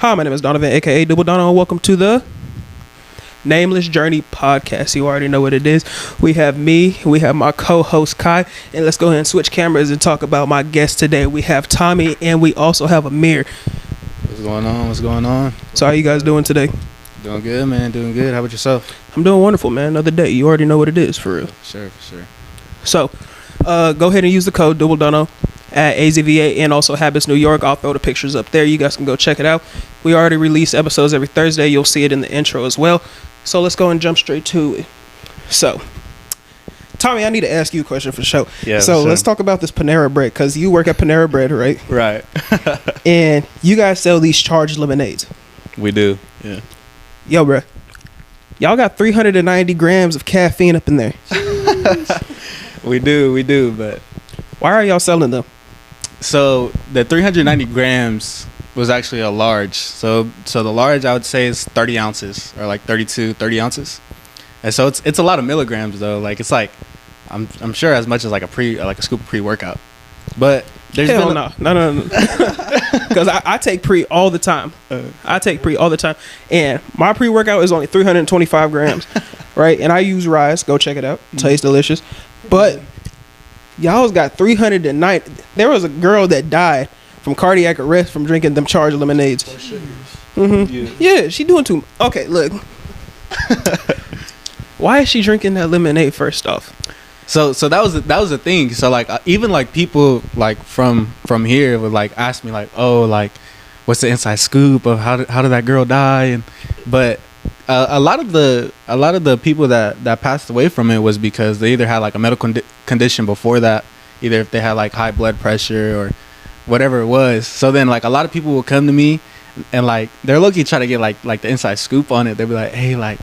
Hi, my name is Donavan, aka Dubble Dono, and welcome to the Nameless Journey podcast. You already know what it is. We have me, we have my co-host Kai, and let's go ahead and switch cameras and talk about my guest today. We have Tommy, and we also have Amir. What's going on? What's going on? So how you guys doing today? Doing good, man. Doing good. How about yourself? I'm doing wonderful, man. Another day. You already know what it is, for real. For sure. So, go ahead and use the code Dubble Dono at AZVA and also Habits New York. I'll throw the pictures up there. You guys can go check it out. We already release episodes every Thursday. You'll see it in the intro as well. So let's go and jump straight to it. So, Tommy, I need to ask you a question for sure. Yeah. So let's talk about this Panera Bread, because you work at Panera Bread, right? Right. And you guys sell these charged lemonades. We do. Yeah. Yo, bro. Y'all got 390 grams of caffeine up in there. We do, but Why are y'all selling them? so the 390 grams was actually a large. So the large I would say is 30 ounces or like 30 ounces. And so it's a lot of milligrams though. Like it's like I'm sure as much as like a scoop of pre-workout. But there's Hell been no. Because I take pre all the time. And my pre-workout is only 325 grams, right? And I use Rise. Go check it out. Tastes delicious. But y'all's got 390. There was a girl that died from cardiac arrest from drinking them charged lemonades. Yeah, she doing too. Okay, look. Why is she drinking that lemonade first off? So that was the thing. So like even like people like from here would like ask me like, oh, like what's the inside scoop of how did that girl die? But a lot of the people that passed away from it was because they either had like a medical condition before that, either if they had like high blood pressure or whatever it was. So then like a lot of people will come to me and like they're looking trying to get like the inside scoop on it. They'll be like, hey, like,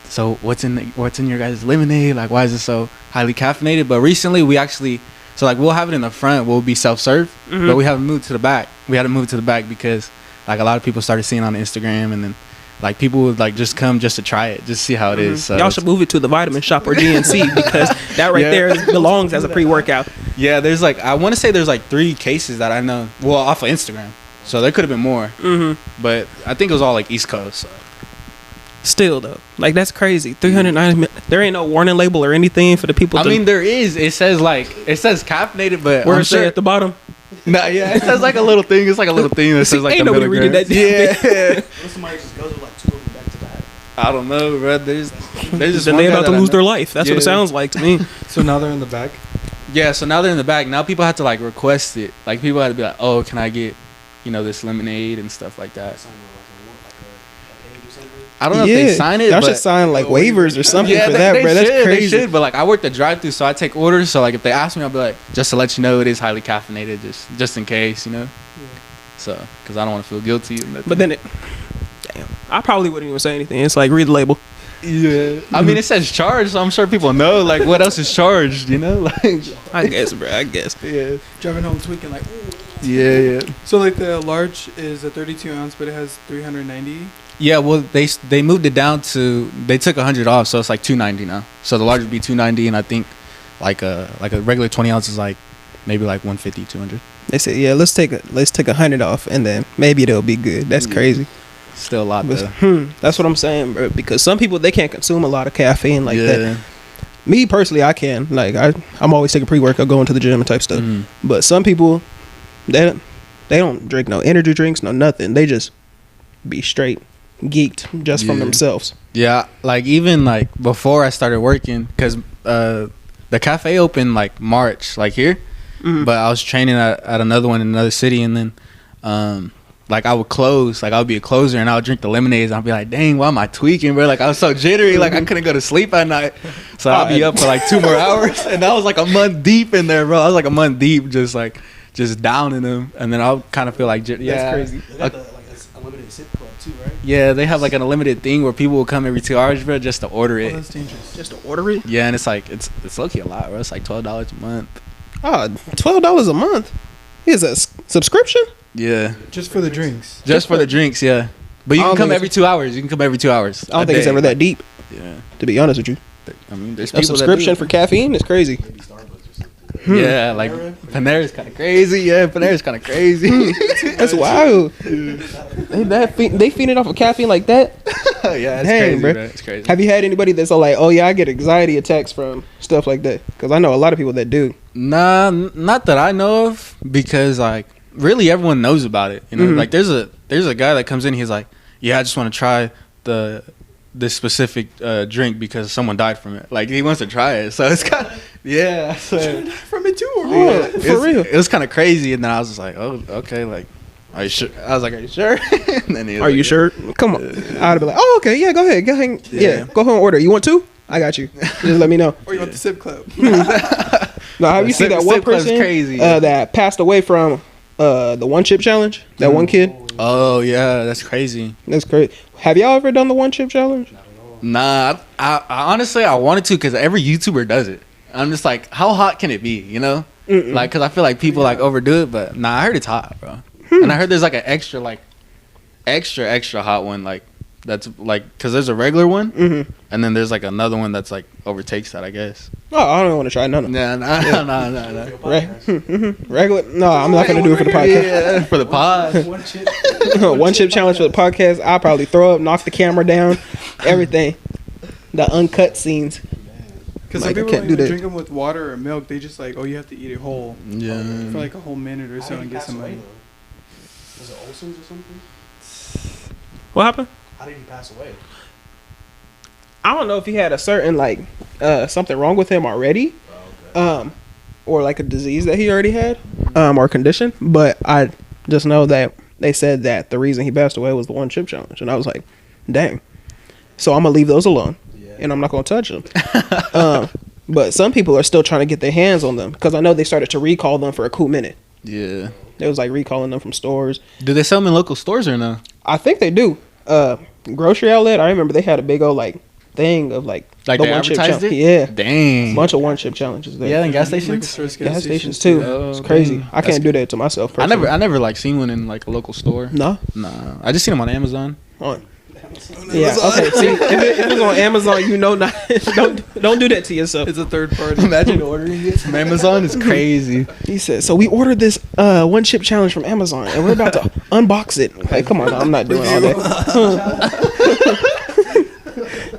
so what's in your guys' lemonade? Like, why is it so highly caffeinated? But recently we actually, so like we'll have it in the front, we'll be self-serve, but we haven't moved to the back. We had to move to the back because like a lot of people started seeing it on Instagram, and then like people would like just come just to try it, just see how it is. So y'all should move it to the vitamin shop or GNC because that right there belongs as a pre-workout. Yeah, there's like, I want to say there's like 3 cases that I know, well, off of Instagram. So there could have been more, but I think it was all like East Coast. So. Still though, like that's crazy. 390. There ain't no warning label or anything for the people. I mean, there is. It says caffeinated, but where it say at the bottom. Nah, yeah, it says like a little thing. It's like a little thing that says like ain't the nobody reading that. Yeah. What if somebody just goes with like 2 of them back to back? I don't know, bro. There's just Then one they guy about to that I lose know. their life. That's what it sounds like to me. So now they're in the back? Yeah, so now they're in the back. Now people have to like request it. Like people had to be like, oh, can I get, this lemonade and stuff like that. I don't know if they sign it. Y'all but should sign like waivers or something for that, bro. That's crazy. They should, but like I work the drive-thru, so I take orders. So like if they ask me, I'll be like, just to let you know, it is highly caffeinated, just in case, Yeah. So because I don't want to feel guilty. But then damn, I probably wouldn't even say anything. It's like read the label. Yeah, I mean it says charged, so I'm sure people know like what else is charged. Like I guess, bro. I guess. Yeah. Driving home tweaking like, ooh. Yeah. So like the large is a 32 ounce, but it has 390. Yeah, well they moved it down to, they took 100 off, so it's like 290 now. So the large would be 290, and I think like a regular 20 ounce is like maybe like 150, 200. They said, yeah, let's take 100 off, and then maybe it'll be good. That's crazy. Still a lot though. That's what I'm saying, bro. Because some people, they can't consume a lot of caffeine like that. Me personally, I can. Like I'm always taking pre-workout, going to the gym and type stuff. But some people, they don't drink no energy drinks, no nothing. They just be straight geeked just from themselves. Yeah, like even like before I started working, because the cafe opened like March, like here, but I was training at another one in another city, and then like I would close, like I would be a closer, and I would drink the lemonades, and I'd be like, dang, why am I tweaking, bro? Like I was so jittery, like I couldn't go to sleep at night, so I'd be up for like 2 more hours, and that was like a month deep in there, bro. I was like a month deep, just downing them, and then I'll kind of feel like That's crazy. They got the unlimited sip club too, right? Yeah, they have like an unlimited thing where people will come every 2 hours, bro, just to order it. Oh, that's dangerous. Just to order it? Yeah, and it's like it's low-key a lot, bro. It's like $12 a month. $12 a month? Is a subscription? Yeah, Just for the drinks. just for the drinks, yeah. But you can come every 2 hours. You can come every 2 hours. I don't think it's ever that deep, Yeah, to be honest with you. I mean, there's A people subscription that for caffeine is crazy. Yeah, like Panera's kind of crazy. Yeah, Panera's kind of crazy. That's wild. They feeding off of caffeine like that? Yeah, that's Dang, crazy, bro. bro. It's crazy. Have you had anybody that's all like, oh yeah, I get anxiety attacks from stuff like that? Because I know a lot of people that do. Nah, not that I know of, because like really everyone knows about it. You know, like there's a guy that comes in. He's like, yeah, I just want to try this specific drink because someone died from it. Like he wants to try it, so it's kind of From it too. For real. It was kind of crazy, and then I was just like, oh, okay, like, are you sure? I was like, are you sure? And then he was Are like, you sure? Come on. I'd be like, oh, okay, yeah, go ahead. Yeah, go ahead and order. You want two? I got you. Just let me know. Or you want the sip club? Now, have you seen that one Sip Club's person crazy. that passed away from the one chip challenge? That one kid? Oh yeah, that's crazy. That's crazy. Have y'all ever done the one chip challenge? Nah, I honestly I wanted to, because every YouTuber does it. I'm just like, how hot can it be? You know, like, because I feel like people like overdo it, but nah, I heard it's hot, bro. And I heard there's like an extra hot one, like that's like, because there's a regular one, and then there's like another one that's like overtakes that, I guess. Oh, I don't want to try none of them. Nah. Regular? No, I'm not gonna do it for the podcast. Yeah, for the pod. One chip challenge for the podcast. I'll probably throw up, knock the camera down, everything. The uncut scenes. Because Like, some I people can't don't do even that. drink them with water or milk. They just like, oh, you have to eat it whole Yeah. for like a whole minute or so and get some. Was it Olsen's or something? What happened? How did he pass away? I don't know if he had a certain like something wrong with him already, or like a disease that he already had, or condition. But I just know that they said that the reason he passed away was the one chip challenge, and I was like, dang. So I'm gonna leave those alone, and I'm not gonna touch them. But some people are still trying to get their hands on them, because I know they started to recall them for a cool minute. Yeah. They was like recalling them from stores. Do they sell them in local stores or no? I think they do. Grocery outlet. I remember they had a big old like thing of like Like the they one chip advertised challenge. it? Yeah, Bunch. bunch of one chip challenges there. Yeah, in gas Like stations. stores, gas stations too. Oh, It's crazy. dang. I can't do that to myself. I Personally. never like seen one in like a local store. No. Nah, I just seen them on Amazon. Yeah. Okay. See, if it's on Amazon, you know, not don't do that to yourself. It's a third party. Imagine ordering it from Amazon. It's crazy. He said, so we ordered this one chip challenge from Amazon, and we're about to unbox it. Like, come on, I'm not doing all that.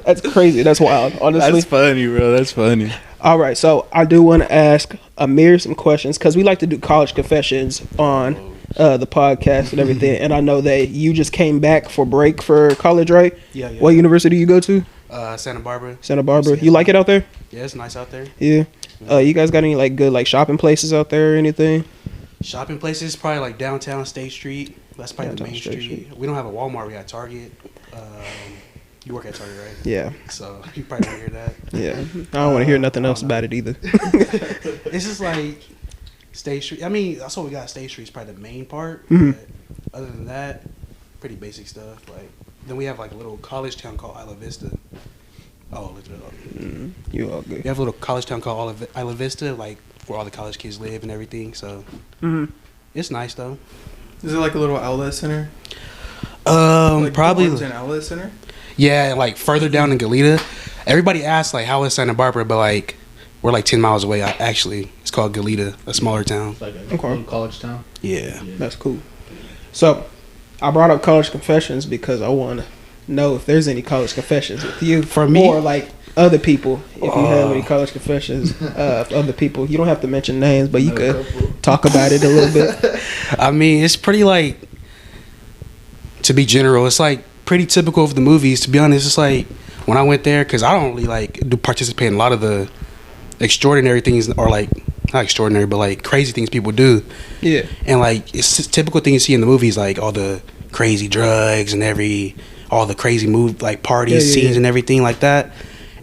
That's crazy. That's wild. Honestly. That's funny, bro. That's funny. All right, so I do want to ask Amir some questions, because we like to do college confessions on the podcast and everything. And I know that you just came back for break for college, right? Yeah. What university you go to? Santa Barbara. Santa Barbara. You like it out there? Yeah, it's nice out there. Yeah. You guys got any like good like shopping places out there or anything? Shopping places, probably like downtown State Street. That's probably Downtown the main State street. We don't have a Walmart. We got Target. You work at Target, right? Yeah. So you probably don't hear that. Yeah. I don't want to hear nothing else about it either. It's just like State Street. I mean, that's what we got. State Street's probably the main part. Mhm. But other than that, pretty basic stuff. Like then we have like a little college town called Isla Vista. Oh, look it up. You all good. We have a little college town called Isla Vista, like where all the college kids live and everything. So it's nice though. Is it like a little outlet center? Like Probably. an outlet center. Yeah, and like further down in Goleta. Everybody asks like how is Santa Barbara, but like we're like 10 miles away. Actually, it's called Goleta, a smaller town. It's like a Okay. little college town. Yeah. That's cool. So, I brought up college confessions because I want to know if there's any college confessions with you. For me? Or like other people. If you have any college confessions of other people. You don't have to mention names, but you could talk about it a little bit. I mean, it's pretty like, to be general, it's like pretty typical of the movies. To be honest, it's like when I went there, because I don't really like do participate in a lot of the extraordinary things, or like not extraordinary, but like crazy things people do. Yeah. And like it's just typical thing you see in the movies, like all the crazy drugs and all the crazy like parties, scenes and everything like that.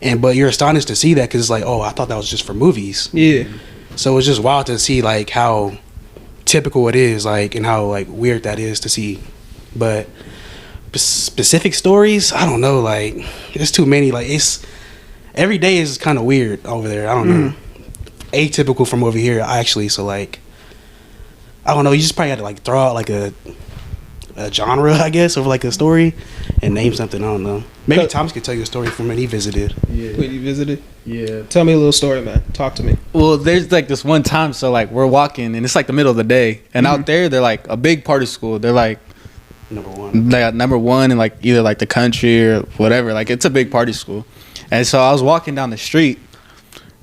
And but you're astonished to see that, because it's like, oh, I thought that was just for movies. Yeah. So it's just wild to see like how typical it is, like, and how like weird that is to see. But specific stories, I don't know, like there's too many. Like it's every day is kind of weird over there. I don't know, atypical from over here actually. So like I don't know, you just probably had to like throw out like a genre, I guess, of like a story and name something. I don't know. Maybe Thomas could tell you a story from when he visited. Yeah. When you visited? Yeah. Tell me a little story, man. Talk to me. Well, there's like this one time, so like we're walking and it's like the middle of the day, and out there they're like a big party school. They're like number one in like either like the country or whatever. Like it's a big party school. And so I was walking down the street,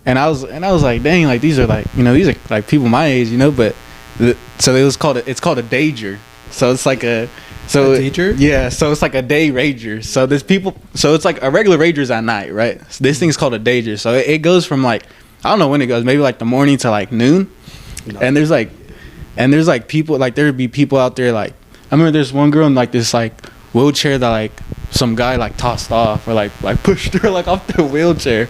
and I was like, dang, like these are like, you know, these are like people my age, you know, but so it's called a dager. So it's like a dager? Yeah, so it's like a day rager. So there's people, so it's like a regular rager's at night, right? So this thing's called a dager. So it goes from like, I don't know when it goes, maybe like the morning to like noon. No. And there's like people, like there would be people out there, like I remember there's one girl in like this like wheelchair that like some guy like tossed off or like pushed her like off the wheelchair.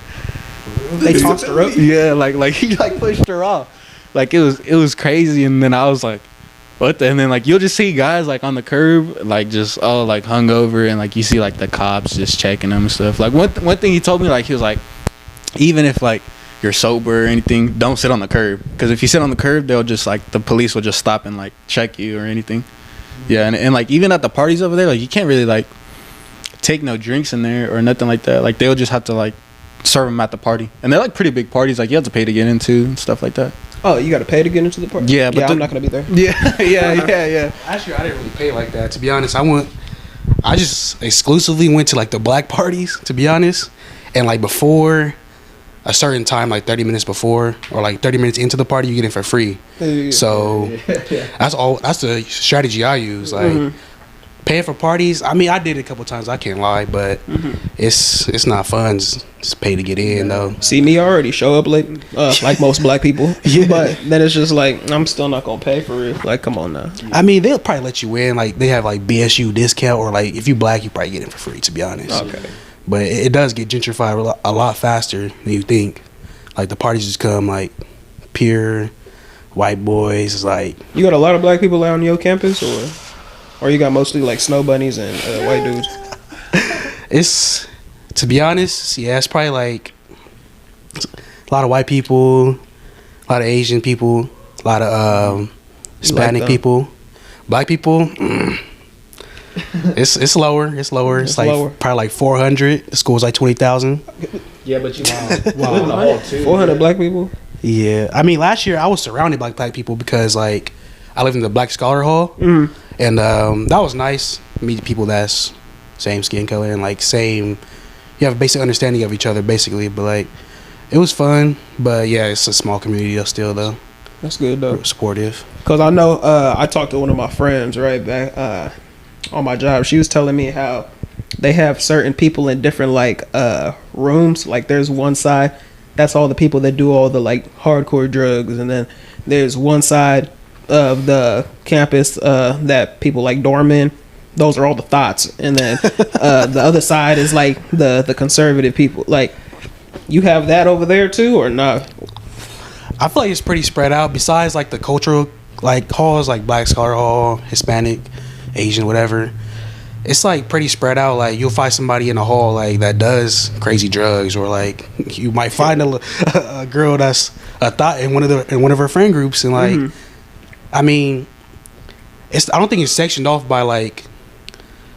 They tossed her up? Yeah, like he like pushed her off. Like it was crazy. And then I was like, what the? And then like you'll just see guys like on the curb like just like hungover, and like you see like the cops just checking them and stuff. Like one thing he told me, like he was like, even if like you're sober or anything, don't sit on the curb, because if you sit on the curb, they'll just like the police will just stop and like check you or anything. Yeah, and like even at the parties over there, like you can't really like take no drinks in there or nothing like that. Like they'll just have to like serve them at the party, and they're like pretty big parties. Like you have to pay to get into and stuff like that. Oh, you got to pay to get into the party? Yeah, but I'm not gonna be there. Yeah. Actually, I didn't really pay like that, to be honest. I just exclusively went to like the black parties, to be honest, and like before a certain time, like 30 minutes before or like 30 minutes into the party, you get in for free. So that's the strategy I use. Like paying for parties, I mean, I did it a couple times, I can't lie, but it's not fun. Just pay to get in though. See, me, I already show up late, like most black people. But then it's just like, I'm still not gonna pay for it. Like, come on now. I mean, they'll probably let you in. Like they have like BSU discount, or like if you black, you probably get in for free, to be honest. Okay. But it does get gentrified a lot faster than you think. Like the parties just come like pure white boys. It's like, you got a lot of black people out on your campus, or you got mostly like snow bunnies and white dudes? It's, to be honest, yeah, it's probably like a lot of white people, a lot of Asian people, a lot of Hispanic people. Black people, it's lower. It's like lower. Probably like 400. The school's like 20,000. Yeah, but you wow. 400 black people. Yeah, I mean, last year I was surrounded by black people because like I lived in the Black Scholar Hall, and that was nice. Meet people that's same skin color and like same. You have a basic understanding of each other, basically. But like, it was fun. But yeah, it's a small community still, though. That's good though. Supportive. Cause I know I talked to one of my friends right back on my job. She was telling me how they have certain people in different like rooms. Like there's one side that's all the people that do all the like hardcore drugs, and then there's one side of the campus that people like dorm in. Those are all the thoughts, and then the other side is like the conservative people. Like, you have that over there too, or not? I feel like it's pretty spread out. Besides like the cultural like halls, like Black Scholar Hall, Hispanic, Asian, whatever. It's like pretty spread out. Like you'll find somebody in a hall like that does crazy drugs, or like you might find a girl that's a thought in one of her friend groups, and like, I mean, I don't think it's sectioned off by like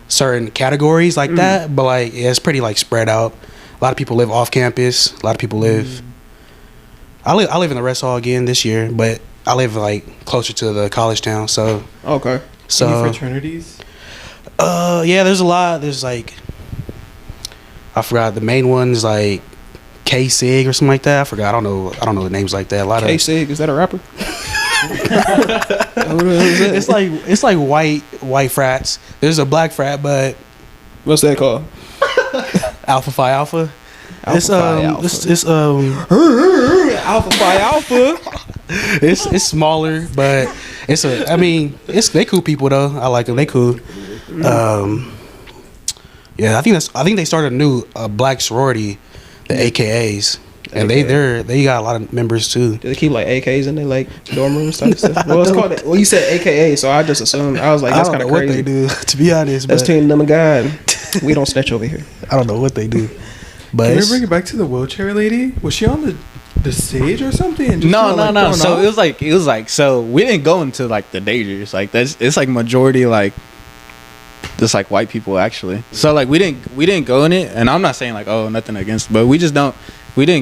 certain categories like that, but like yeah, it's pretty like spread out. A lot of people live off campus. A lot of people live. I live in the rest hall again this year, but I live like closer to the college town. So okay. So any fraternities? Yeah, there's a lot. There's like, I forgot the main ones, like K-Sig or something like that. I forgot. I don't know the names like that. A lot K-Sig, is that a rapper? It's like white frats. There's a black frat, but what's that called? Alpha Phi Alpha. It's Alpha Phi Alpha. It's smaller, but they cool people though. I like them. They cool. Yeah, I think they started a new black sorority, the AKAs. And they got a lot of members too. Do they keep like AKs in their like dorm rooms type stuff? Well, it's called. Well, you said AKA, so I just assumed. I was like, that's kind of crazy. What they do, to be honest. That's between them and God. We don't snitch over here. I don't know what they do. But can we bring it back to the wheelchair lady? Was she on the stage or something? And just no. So it was like so we didn't go into like the dangers. Like it's like majority like just like white people actually. So like we didn't go in it, and I'm not saying like nothing against, but we didn't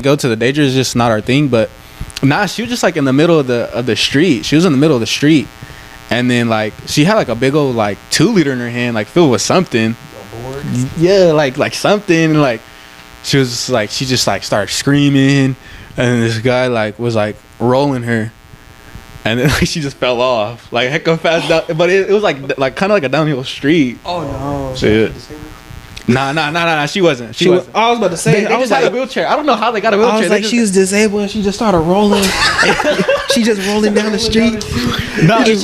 go to the danger. It's just not our thing. But nah, she was just like in the middle of the street. She was in the middle of the street, and then like she had like a big old like 2-liter in her hand, like filled with something. Yeah, like something. Like she just like started screaming, and this guy like was like rolling her. And then like she just fell off, like hecka fast down. But it was like kind of like a downhill street. Oh no! Shit. Nah. She wasn't. She wasn't. I was about to say. They just had a wheelchair. I don't know how they got a wheelchair. I was like, she was disabled and she just started rolling. She just rolling down the street. Nah, she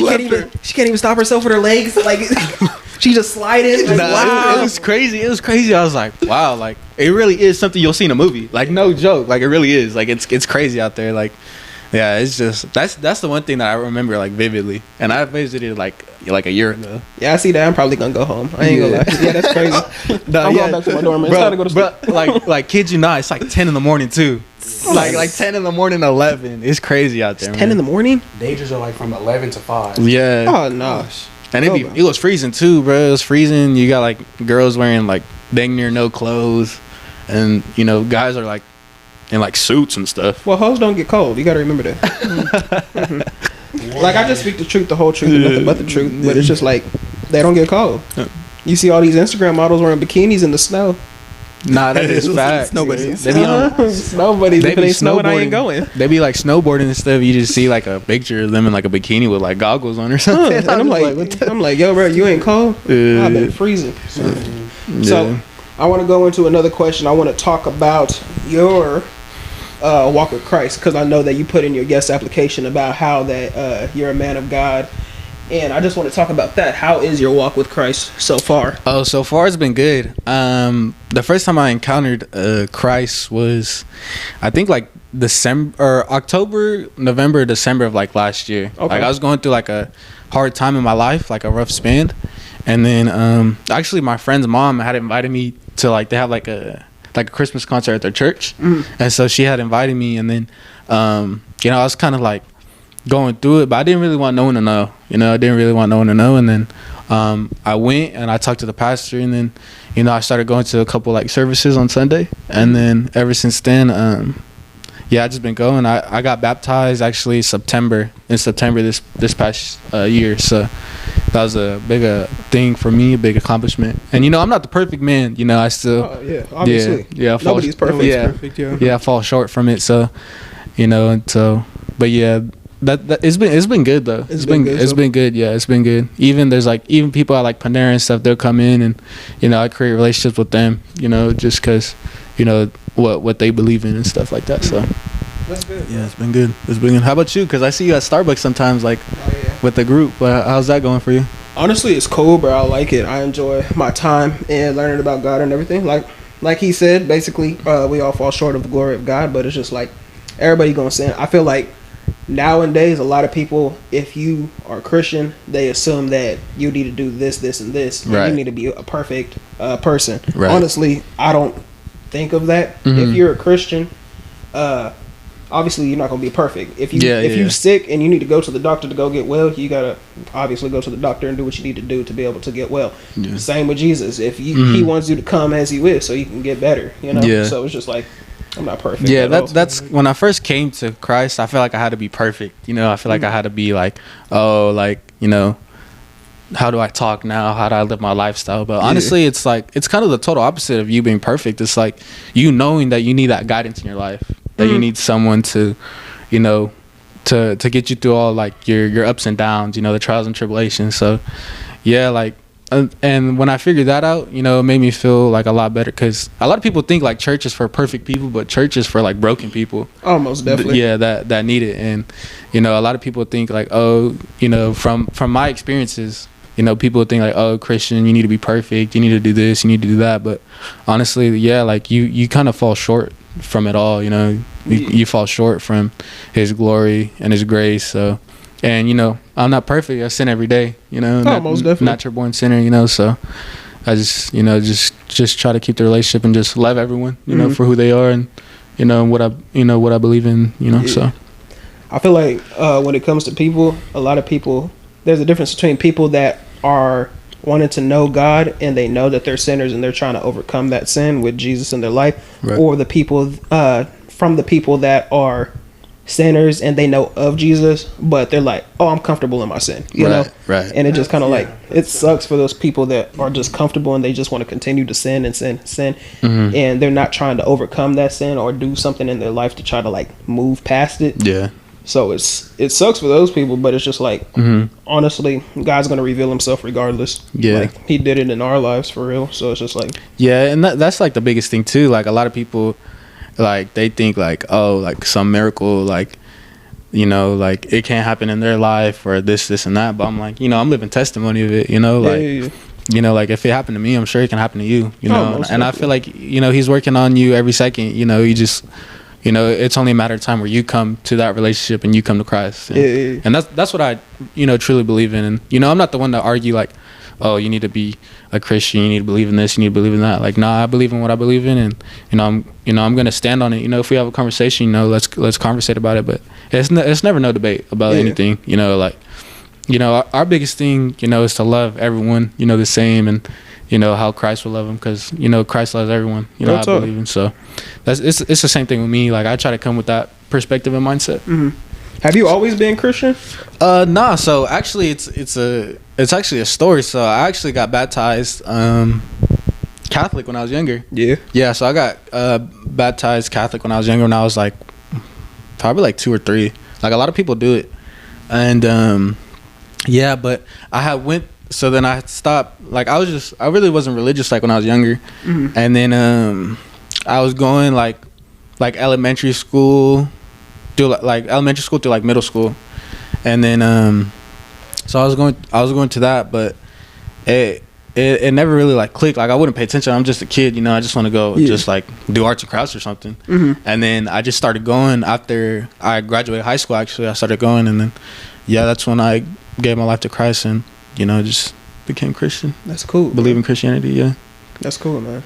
can't even stop herself with her legs. Like she just sliding. Like, wow. It was crazy. It was crazy. I was like, wow. Like it really is something you'll see in a movie. Like no joke. Like it really is. Like it's crazy out there. Like. Yeah, it's just that's the one thing that I remember like vividly, and I visited like a year ago. Yeah, I see that. I'm probably gonna go home. I ain't gonna lie. Yeah, that's crazy. I'm going back to my dorm. It's time to go to school. Like kids, it's like 10 in the morning too. Like 10 in the morning, 11. It's crazy out there. It's 10 in the morning. Dangers are like from 11 to 5. Yeah. Oh no. And it was freezing too, bro. It was freezing. You got like girls wearing like dang near no clothes, and guys are like in like suits and stuff. Well, hoes don't get cold. You gotta remember that. Like I just speak the truth, the whole truth, and nothing but the truth. But it's just like they don't get cold. You see all these Instagram models wearing bikinis in the snow. Nah, that is fact. Nobody's. They be snowboarding. If it ain't snowing, I ain't going. They be like snowboarding and stuff. You just see like a picture of them in like a bikini with like goggles on or something. And I'm like, yo, bro, you ain't cold. I've been freezing. So I want to go into another question. I want to talk about your walk with Christ, because I know that you put in your guest application about how that you're a man of God, and I just want to talk about that. How is your walk with Christ so far? So far it's been good. The first time I encountered Christ was, I think like October, November, December of like last year. Okay. Like I was going through like a hard time in my life, like a rough span, and then actually my friend's mom had invited me to like, they have like a Christmas concert at their church. And so she had invited me, and then I was kind of like going through it, but I didn't really want no one to know. I didn't really want no one to know. And then I went and I talked to the pastor, and then I started going to a couple like services on Sunday, and then ever since then I just been going. I got baptized actually in September this past year, so that was a big thing for me, a big accomplishment. And I'm not the perfect man. I still obviously nobody's perfect. I fall short from it. So but yeah, that it's been good though. It's been good. Yeah, it's been good. Even there's like people at like Panera and stuff, they'll come in and I create relationships with them. Just because what they believe in and stuff like that. So that's good. Yeah, it's been good. How about you? Because I see you at Starbucks sometimes, like with the group. How's that going for you? Honestly, it's cool, bro. I like it. I enjoy my time and learning about God and everything. Like he said, basically, we all fall short of the glory of God, but it's just like everybody gonna sin. I feel like nowadays a lot of people, if you are a Christian, they assume that you need to do this, and this. Right. And you need to be a perfect person. Right. Honestly, I don't think of that. Mm-hmm. If you're a Christian, obviously you're not gonna be perfect. If you're sick and you need to go to the doctor to go get well, you gotta obviously go to the doctor and do what you need to do to be able to get well. Yeah. Same with Jesus. If he wants you to come as you is, so you can get better. Yeah. So it's just like, I'm not perfect. Yeah, that's when I first came to Christ, I felt like I had to be perfect. I feel like I had to be like, how do I talk now? How do I live my lifestyle? But honestly, it's like, it's kind of the total opposite of you being perfect. It's like you knowing that you need that guidance in your life, that you need someone to, to get you through all like your ups and downs, the trials and tribulations. So yeah, like, and when I figured that out, it made me feel like a lot better, because a lot of people think like church is for perfect people, but church is for like broken people. Oh, most definitely. Yeah, that need it. And a lot of people think like, from my experiences, people think like, oh, Christian, you need to be perfect, you need to do this, you need to do that. But honestly, yeah, like you kind of fall short from it all. You fall short from His glory and His grace. So, and I'm not perfect. I sin every day. Most definitely. Natural born sinner. So I just just try to keep the relationship and just love everyone. For who they are, and what I believe in. So I feel like when it comes to people, a lot of people, there's a difference between people that are wanting to know God and they know that they're sinners and they're trying to overcome that sin with Jesus in their life, Right. or the people from the people that are sinners and they know of Jesus, but they're like, oh, I'm comfortable in my sin, you know? Right. And it just kind of like, it sucks for those people that are just comfortable and they just want to continue to sin and sin and sin. Mm-hmm. And they're not trying to overcome that sin or do something in their life to try to like move past it. Yeah. So it sucks for those people, but it's just like, honestly, God's going to reveal himself regardless. Yeah. Like, he did it in our lives for real. So it's just like, Yeah, and that's like the biggest thing too. Like a lot of people, like they think like, oh, like some miracle, like, you know, like it can't happen in their life or this and that. But I'm like, you know, I'm living testimony of it, you know, like, you know, like if it happened to me, I'm sure it can happen to you, you know. And I feel like, you know, he's working on you every second, you know. You just, you know, it's only a matter of time where you come to that relationship and you come to Christ. And, and that's what I, you know, truly believe in. And, you know, I'm not the one to argue like, oh, you need to be a Christian, you need to believe in this, you need to believe in that. Like, nah, I believe in what I believe in, and I'm gonna stand on it. You know, if we have a conversation, you know, let's conversate about it. But it's never no debate about anything. You know, like, you know, our biggest thing, you know, is to love everyone, you know, the same, and you know how Christ will love them, because you know Christ loves everyone. You know, I believe in. So it's the same thing with me. Like, I try to come with that perspective and mindset. Mm-hmm. Have you always been Christian? Nah. So actually, it's actually a story. So I actually got baptized Catholic when I was younger. Yeah. So I got baptized Catholic when I was younger. When I was like probably like 2 or 3. Like a lot of people do it, and yeah. But I had went. So then I stopped. Like I really wasn't religious like when I was younger, and then I was going like elementary school. Through like elementary school through like middle school, and then so I was going to that, but it never really like clicked. Like I wouldn't pay attention. I'm just a kid, you know. I just want to go just like do arts and crafts or something. And then I just started going after I graduated high school. Actually, I started going, and then that's when I gave my life to Christ, and you know, just became Christian. That's cool. Believe in Christianity. Yeah, that's cool, man.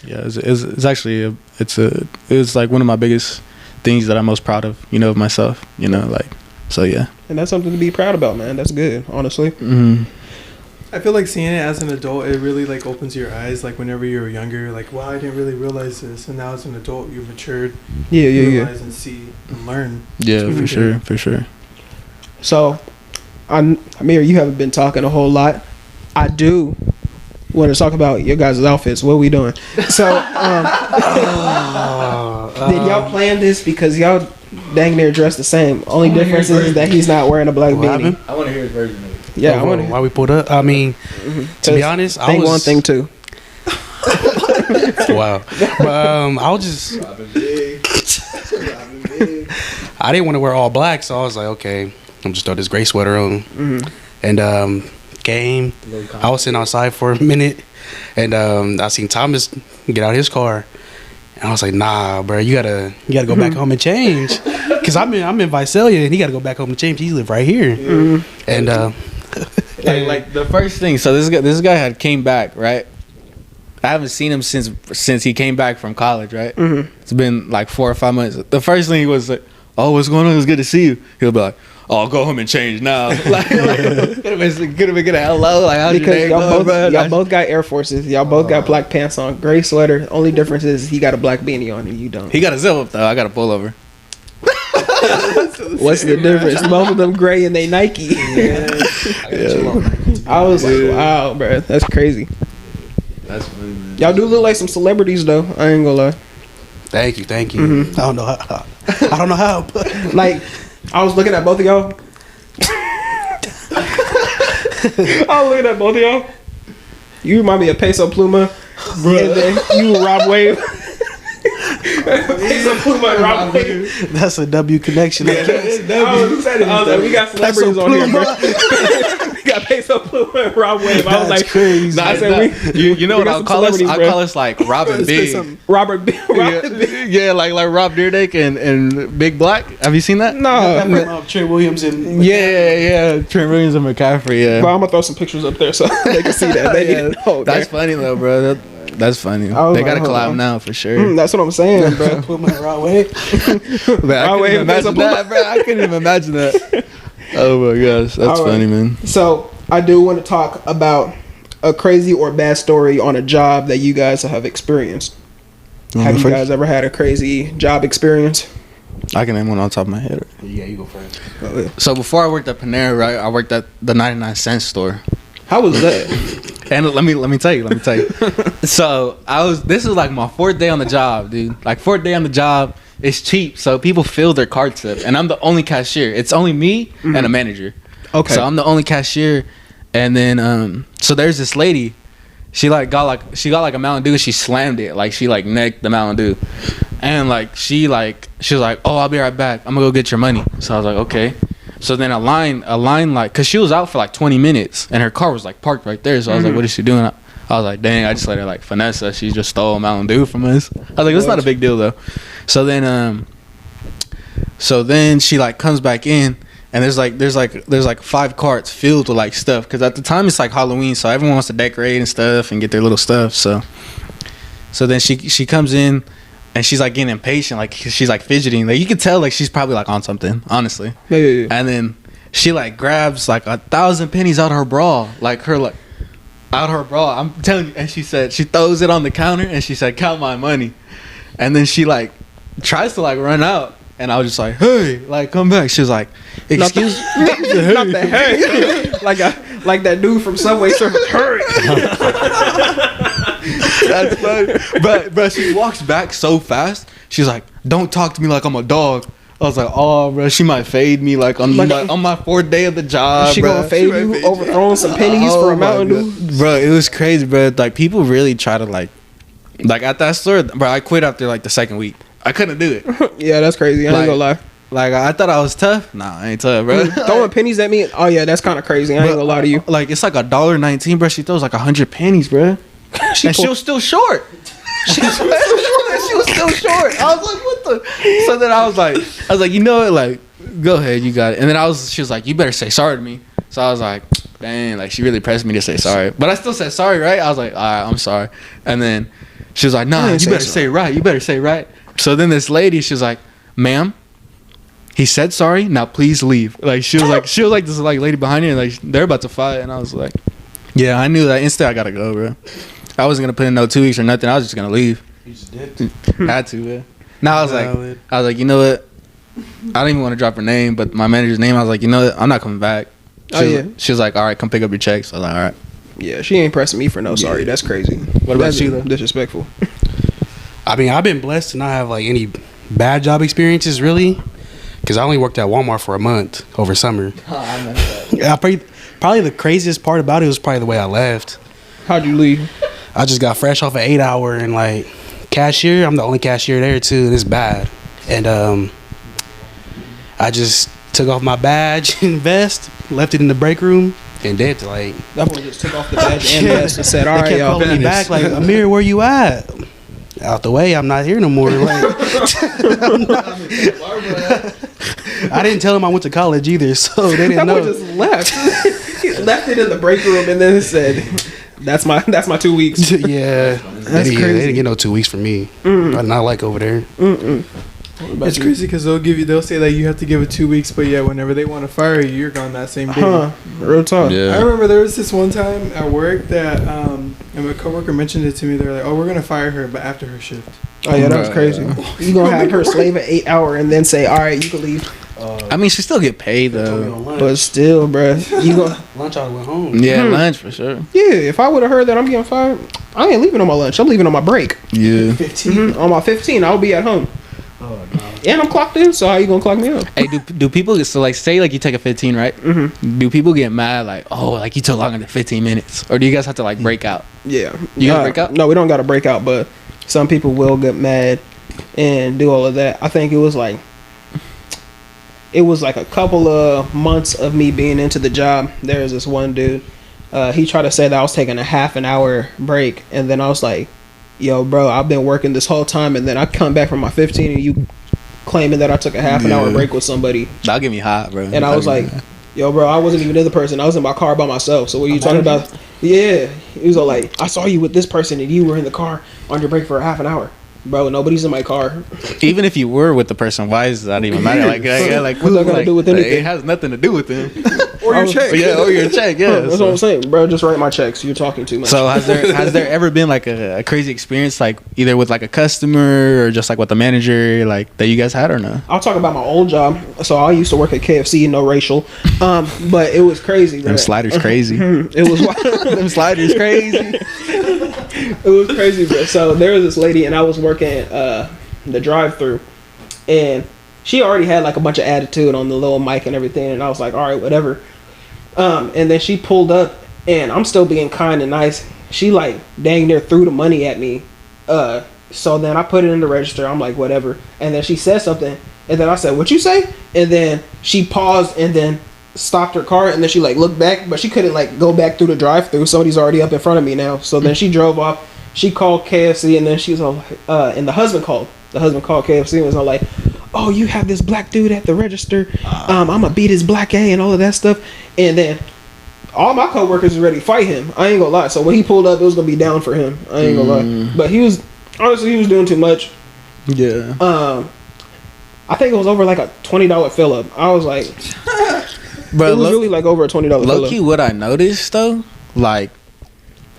Yeah, it's actually it's like one of my biggest things that I'm most proud of, you know, of myself, you know, like, so yeah. And that's something to be proud about, man. That's good, honestly. I feel like seeing it as an adult, it really like opens your eyes. Like whenever you were younger, like, wow, I didn't really realize this, and now as an adult, you've matured. Realize and see and learn. Yeah, for sure. So, Amir, you haven't been talking a whole lot. I do want to talk about your guys' outfits. What are we doing? So, did y'all plan this? Because y'all dang near dressed the same. Only difference is that he's not wearing a black beanie. I want to hear his version of it. Yeah, I want to. Why we pulled up? I mean, to be honest, thing one, thing two. Wow. But I was just, I didn't want to wear all black, so I was like, okay, I'm just throw this gray sweater on. And came. I was sitting outside for a minute, and I seen Thomas get out his car. And I was like, nah, bro, you gotta go back home and change. Cause I'm in Visalia, and he gotta go back home and change. He live right here. And like the first thing. So this guy had came back, right? I haven't seen him since he came back from college, right? It's been like 4 or 5 months. The first thing he was like, "Oh, what's going on? It's good to see you." He'll be like, "Oh, go home and change now." Like could have been good hello. Like how's because your day going, y'all both got Air Forces. Y'all both got black pants on, gray sweater. Only difference is he got a black beanie on and you don't. He got a zip up though. I got a pullover. What's the difference? Both of them gray and they Nike. I was like, wow, bro, that's crazy. That's funny, man. Y'all do look like some celebrities though. I ain't gonna lie. Thank you. I don't know how. But Like, I was looking at both of y'all. I was looking at both of y'all. You remind me of Peso Pluma, and then you Rob Wave. Peso Pluma and Rob Wave. that's a W connection. I was like, we got celebrities on here, bro. We got Peso Pluma and Rob Wave. I was like, crazy. Nah, I said You know what I'll call us? I'll call us like Robin Big. Robert Big. Yeah, like Rob Dyrdek and Big Black. Have you seen that? No. Trent Williams and Yeah. Trent Williams and McCaffrey. Yeah. But I'm gonna throw some pictures up there so they can see that. They didn't know. That's funny though, bro. That's funny. They like, got a collab now for sure. That's what I'm saying, bro. put my right way. I couldn't imagine that, bro. I couldn't even imagine that. Oh my gosh, that's funny, man. So I do want to talk about a crazy or bad story on a job that you guys have experienced. Have you guys ever had a crazy job experience? I can name one on top of my head. Yeah, you go first. So before I worked at Panera, right, I worked at the 99-cent store. How was that? And let me tell you. So this is like my 4th day on the job, dude. Like 4th day on the job. It's cheap, so people fill their carts up, and I'm the only cashier. It's only me and a manager. Okay. So I'm the only cashier, and then so there's this lady. She got a Mountain Dew. She slammed it, like she like necked the Mountain Dew, and like she was like, oh, I'll be right back. I'm gonna go get your money. So I was like, okay. So then a line like, cause she was out for like 20 minutes, and her car was like parked right there. So I was like, what is she doing? I was like, dang, I just let her like finesse us. She just stole a Mountain Dew from us. I was like, that's not a big deal though. So then she like comes back in, and there's like 5 carts filled with like stuff, because at the time it's like Halloween, so everyone wants to decorate and stuff and get their little stuff. So then she comes in, and she's like getting impatient, like she's like fidgeting, like you can tell like she's probably like on something, honestly. Yeah. And then she like grabs like 1,000 pennies out of her bra, I'm telling you. And she said, she throws it on the counter, and she said, count my money. And then she like tries to like run out, and I was just like, hey, like come back. She was like, excuse me. Not the hey. like that dude from Subway Surfers. Hurry. That's funny. But she walks back so fast. She's like, don't talk to me like I'm a dog. I was like, oh, bro, she might fade me like on my 4th day of the job. She gonna fade you overthrowing some pennies for a Mountain Dew? Bro, it was crazy, bro. Like people really try to like at that store, bro. I quit after like the 2nd week. I couldn't do it. Yeah, that's crazy. I ain't gonna lie. Like I thought I was tough. Nah, I ain't tough, bro. Throwing pennies at me? Oh yeah, that's kind of crazy. I ain't gonna lie to you. Like it's like $1.19, bro. She throws like 100 pennies, bro. She was still short. She was still short. I was like, what the? So then I was like, you know what? Like, go ahead, you got it. And then she was like, you better say sorry to me. So I was like, dang, like she really pressed me to say sorry. But I still said sorry, right? I was like, all right, I'm sorry. And then she was like, nah, you better say right. You better say right. So then this lady, she was like, ma'am, he said sorry. Now please leave. Like she was like this like lady behind her, and like they're about to fight. And I was like, yeah, I knew that instant. I gotta go, bro. I wasn't gonna put in no 2 weeks or nothing. I was just gonna leave. You just did. Had to, man. Now I was like, you know what? I don't even want to drop her name, but my manager's name. I was like, you know what? I'm not coming back. She was like, all right, come pick up your checks. I was like, all right. Yeah, she ain't pressing me for no sorry. That's crazy. What about you though? Disrespectful. I mean, I've been blessed to not have like any bad job experiences really, because I only worked at Walmart for a month over summer. Oh, I know that. Yeah, probably the craziest part about it was probably the way I left. How'd you leave? I just got fresh off an 8-hour, and like cashier, I'm the only cashier there too, and it's bad. And I just took off my badge and vest, left it in the break room, and did like that one just took off the badge and vest and said, all right, y'all. Calling me back like, Amir, where you at? Out the way, I'm not here no more. Like, I didn't tell him I went to college either, so they didn't know. Just left. He left it in the break room and then said, "That's my 2 weeks." Yeah, that's crazy. They didn't get no 2 weeks from me. I not like over there. It's crazy because they'll say that you have to give it 2 weeks, but yeah, whenever they want to fire you, you're gone that same day. Real talk. Yeah. I remember there was this one time at work that and my coworker mentioned it to me. They're like, "Oh, we're gonna fire her, but after her shift." Oh yeah, that was crazy. You gonna have her slave an 8 hour and then say, "All right, you can leave." I mean, she still get paid though. But still, bruh, you gonna lunch? I went home. Yeah, lunch for sure. Yeah, if I would have heard that I'm getting fired, I ain't leaving on my lunch. I'm leaving on my break. Yeah, 15 on my 15, I'll be at home. Oh no. And I'm clocked in, so how you gonna clock me up? Hey, do people so like say like you take a 15, right? Do people get mad like, oh, like you took longer than 15 minutes, or do you guys have to like break out? Yeah, you gotta break out. No, we don't gotta break out, but some people will get mad and do all of that. I think it was like a couple of months of me being into the job. There's this one dude. He tried to say that I was taking a half an hour break, and then I was like, yo, bro, I've been working this whole time, and then I come back from my 15 and you claiming that I took a half an hour break with somebody. That'll get me hot, bro. And I was like, yo, bro, I wasn't even the other person. I was in my car by myself. So what are you talking about? Yeah. He was all like, I saw you with this person and you were in the car on your break for a half an hour. Bro, nobody's in my car. Even if you were with the person, why does that even matter? Like what's that got to do with anything? It has nothing to do with them. Or your check. Yeah, or your check. Yeah, That's what I'm saying, bro. Just write my checks. You're talking too much. So has there ever been like a crazy experience, like either with like a customer or just like with the manager, like that you guys had or no? I'll talk about my old job. So I used to work at KFC, no racial, but it was crazy. Them sliders crazy. It was Them sliders crazy. It was crazy, bro. So there was this lady, and I was working the drive-through, and she already had like a bunch of attitude on the little mic and everything, and I was like, all right, whatever. And then she pulled up, and I'm still being kind and nice. She like dang near threw the money at me. So then I put it in the register. I'm like, whatever. And then she said something, and then I said, what you say? And then she paused and then stopped her car, and then she like looked back, but she couldn't like go back through the drive-through. Somebody's already up in front of me now. So then she drove off. She called KFC, and then she was all, and the husband called. The husband called KFC and was all like, oh, you have this black dude at the register. I'm gonna beat his black A and all of that stuff. And then all my coworkers was ready to fight him. I ain't gonna lie. So when he pulled up, it was gonna be down for him. I ain't gonna lie. But he was doing too much. Yeah. I think it was over like a $20 fill up. I was like, Bro, it was really like over a $20 fill up. low key, what I noticed though, like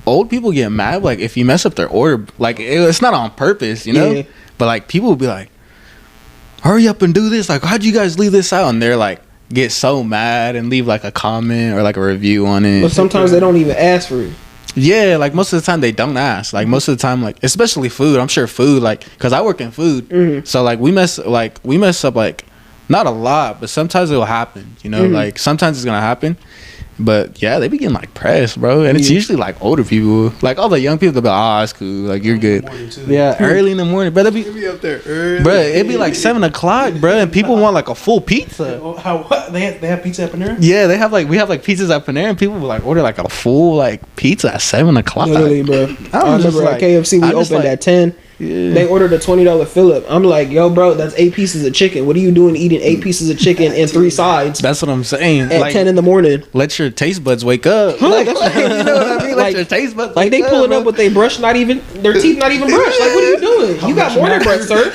old people get mad like if you mess up their order. Like it's not on purpose, you know. Yeah. But like people will be like, hurry up and do this. Like, how'd you guys leave this out? And they're like, get so mad and leave like a comment or like a review on it. But sometimes they don't even ask for it. Yeah, like most of the time they don't ask. Like most of the time, like especially food. I'm sure food, like, cause I work in food, so like we mess up like not a lot, but sometimes it'll happen. You know, like sometimes it's gonna happen. But yeah, they be getting like pressed, bro, and it's usually like older people, like all the young people. They'll be like, "Oh, it's cool, like you're good." Yeah, early in the morning, bro. They be up there early, bro. It'd be like 7 o'clock, bro, and people want like a full pizza. What? They have pizza at Panera? Yeah, we have like pizzas at Panera, and people will like order like a full like pizza at 7 o'clock. Literally, bro. I remember at KFC we opened at 10. Yeah. They ordered a $20 fill up. I'm like, yo, bro, that's 8 pieces of chicken. What are you doing eating 8 pieces of chicken and 3 sides? That's what I'm saying. At like, 10 in the morning. Let your taste buds wake up. Like, you know what I mean? Let your taste buds like they pulling up with their brush, not even their teeth, not even brushed. Like, what are you doing? You got more than brush, sir.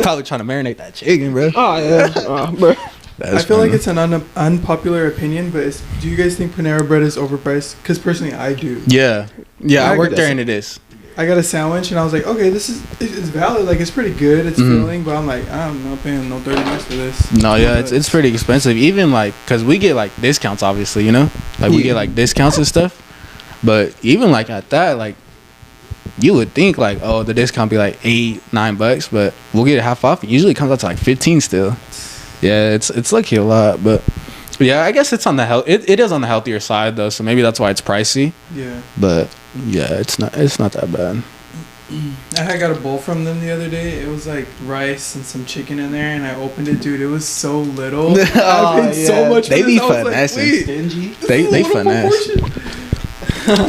Probably trying to marinate that chicken, bro. Oh yeah, bro. I feel like it's an unpopular opinion, but do you guys think Panera Bread is overpriced? Because personally, I do. Yeah, I work there and it is. I got a sandwich and I was like, okay, it's valid. Like, it's pretty good. It's filling, but I'm like, I'm not paying no $30 for this. No, yeah, it's pretty expensive. Even like, cause we get like discounts, obviously, you know, like we get like discounts and stuff. But even like at that, like you would think like, oh, the discount be like $8-9, but we'll get it half off. It usually comes out to like 15 still. Yeah, it's like a lot, but yeah, I guess it's on the it is on the healthier side though, so maybe that's why it's pricey. Yeah. But yeah, it's not that bad. I got a bowl from them the other day. It was like rice and some chicken in there, and I opened it, dude. It was so little. I paid so much. They be finessing. Stingy. They finesse.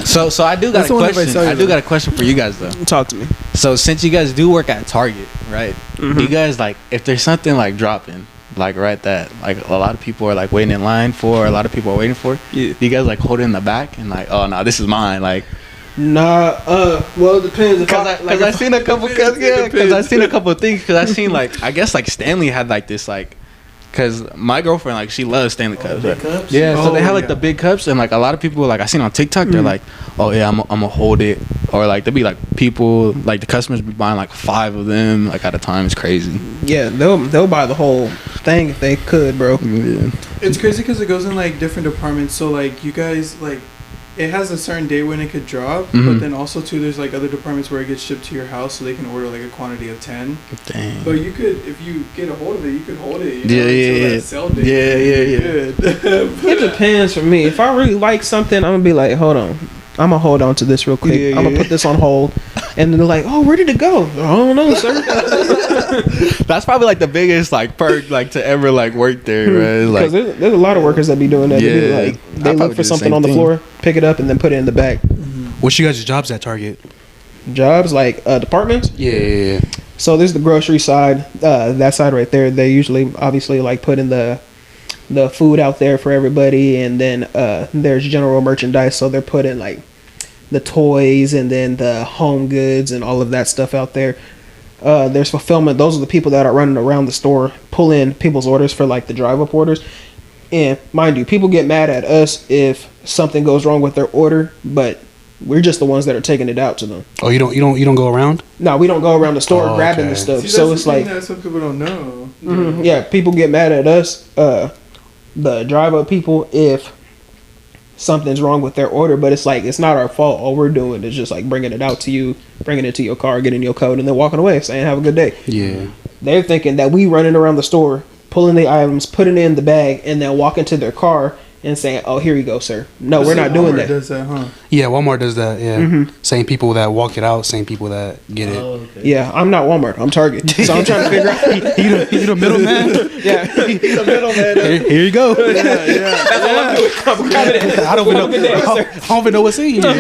So I do got a question. I do got a question for you guys though. Talk to me. So since you guys do work at Target, right? You guys like if there's something like dropping, like right that like a lot of people are like waiting in line for, a lot of people are waiting for. Yeah. You guys like hold it in the back and like, oh no, this is mine, like. Nah, well, it depends. Because I seen a couple, because I seen a couple of things. Because I seen like, I guess like Stanley had like this like, because my girlfriend like she loves Stanley cups. Big cups? Yeah, so they have like the big cups, and like a lot of people like I seen on TikTok, they're like, oh yeah, I'm gonna hold it, or like there'll be like people like the customers be buying like 5 of them like at a time. It's crazy. Yeah, they'll buy the whole thing if they could, bro. Yeah. It's crazy because it goes in like different departments. So like you guys like. It has a certain day when it could drop, but then also too, there's like other departments where it gets shipped to your house, so they can order like a quantity of 10. Dang. But you could, if you get a hold of it, you could hold it. Yeah. Sell day. Yeah. It depends for me. If I really like something, I'm gonna be like, hold on, I'm gonna hold on to this real quick. I'm gonna put this on hold, and then they're like, oh, where did it go? I don't know, sir. That's probably like the biggest like perk like to ever like work there, right? Like, because there's a lot of workers that be doing that. Yeah. They do, like they look for something on the floor, pick it up, and then put it in the back. What's you guys' jobs at Target? Jobs like departments. Yeah. So there's the grocery side. That side right there. They usually obviously like put in the food out there for everybody, and then there's general merchandise. So they're putting like the toys and then the home goods and all of that stuff out there. There's fulfillment. Those are the people that are running around the store, pull in people's orders for like the drive up orders. And mind you, people get mad at us if something goes wrong with their order, but we're just the ones that are taking it out to them. Oh, you don't go around? No, we don't go around the store grabbing the stuff. See, so it's like that some people don't know. yeah, people get mad at us, the drive up people, if something's wrong with their order, but it's like it's not our fault. All we're doing is just like bringing it out to you, bringing it to your car, getting your code, and then walking away saying have a good day. Yeah. They're thinking that we running around the store, pulling the items, putting it in the bag, and then walking to their car and saying, "Oh, here you go, sir." No, we're not doing that. Does that, huh? Yeah, Walmart does that. Yeah, same people that walk it out, same people that get it. Oh, okay. Yeah, I'm not Walmart. I'm Target. So I'm trying to figure out. You the middleman. Yeah, he's the middleman. Here you go. I don't even know what's in here. I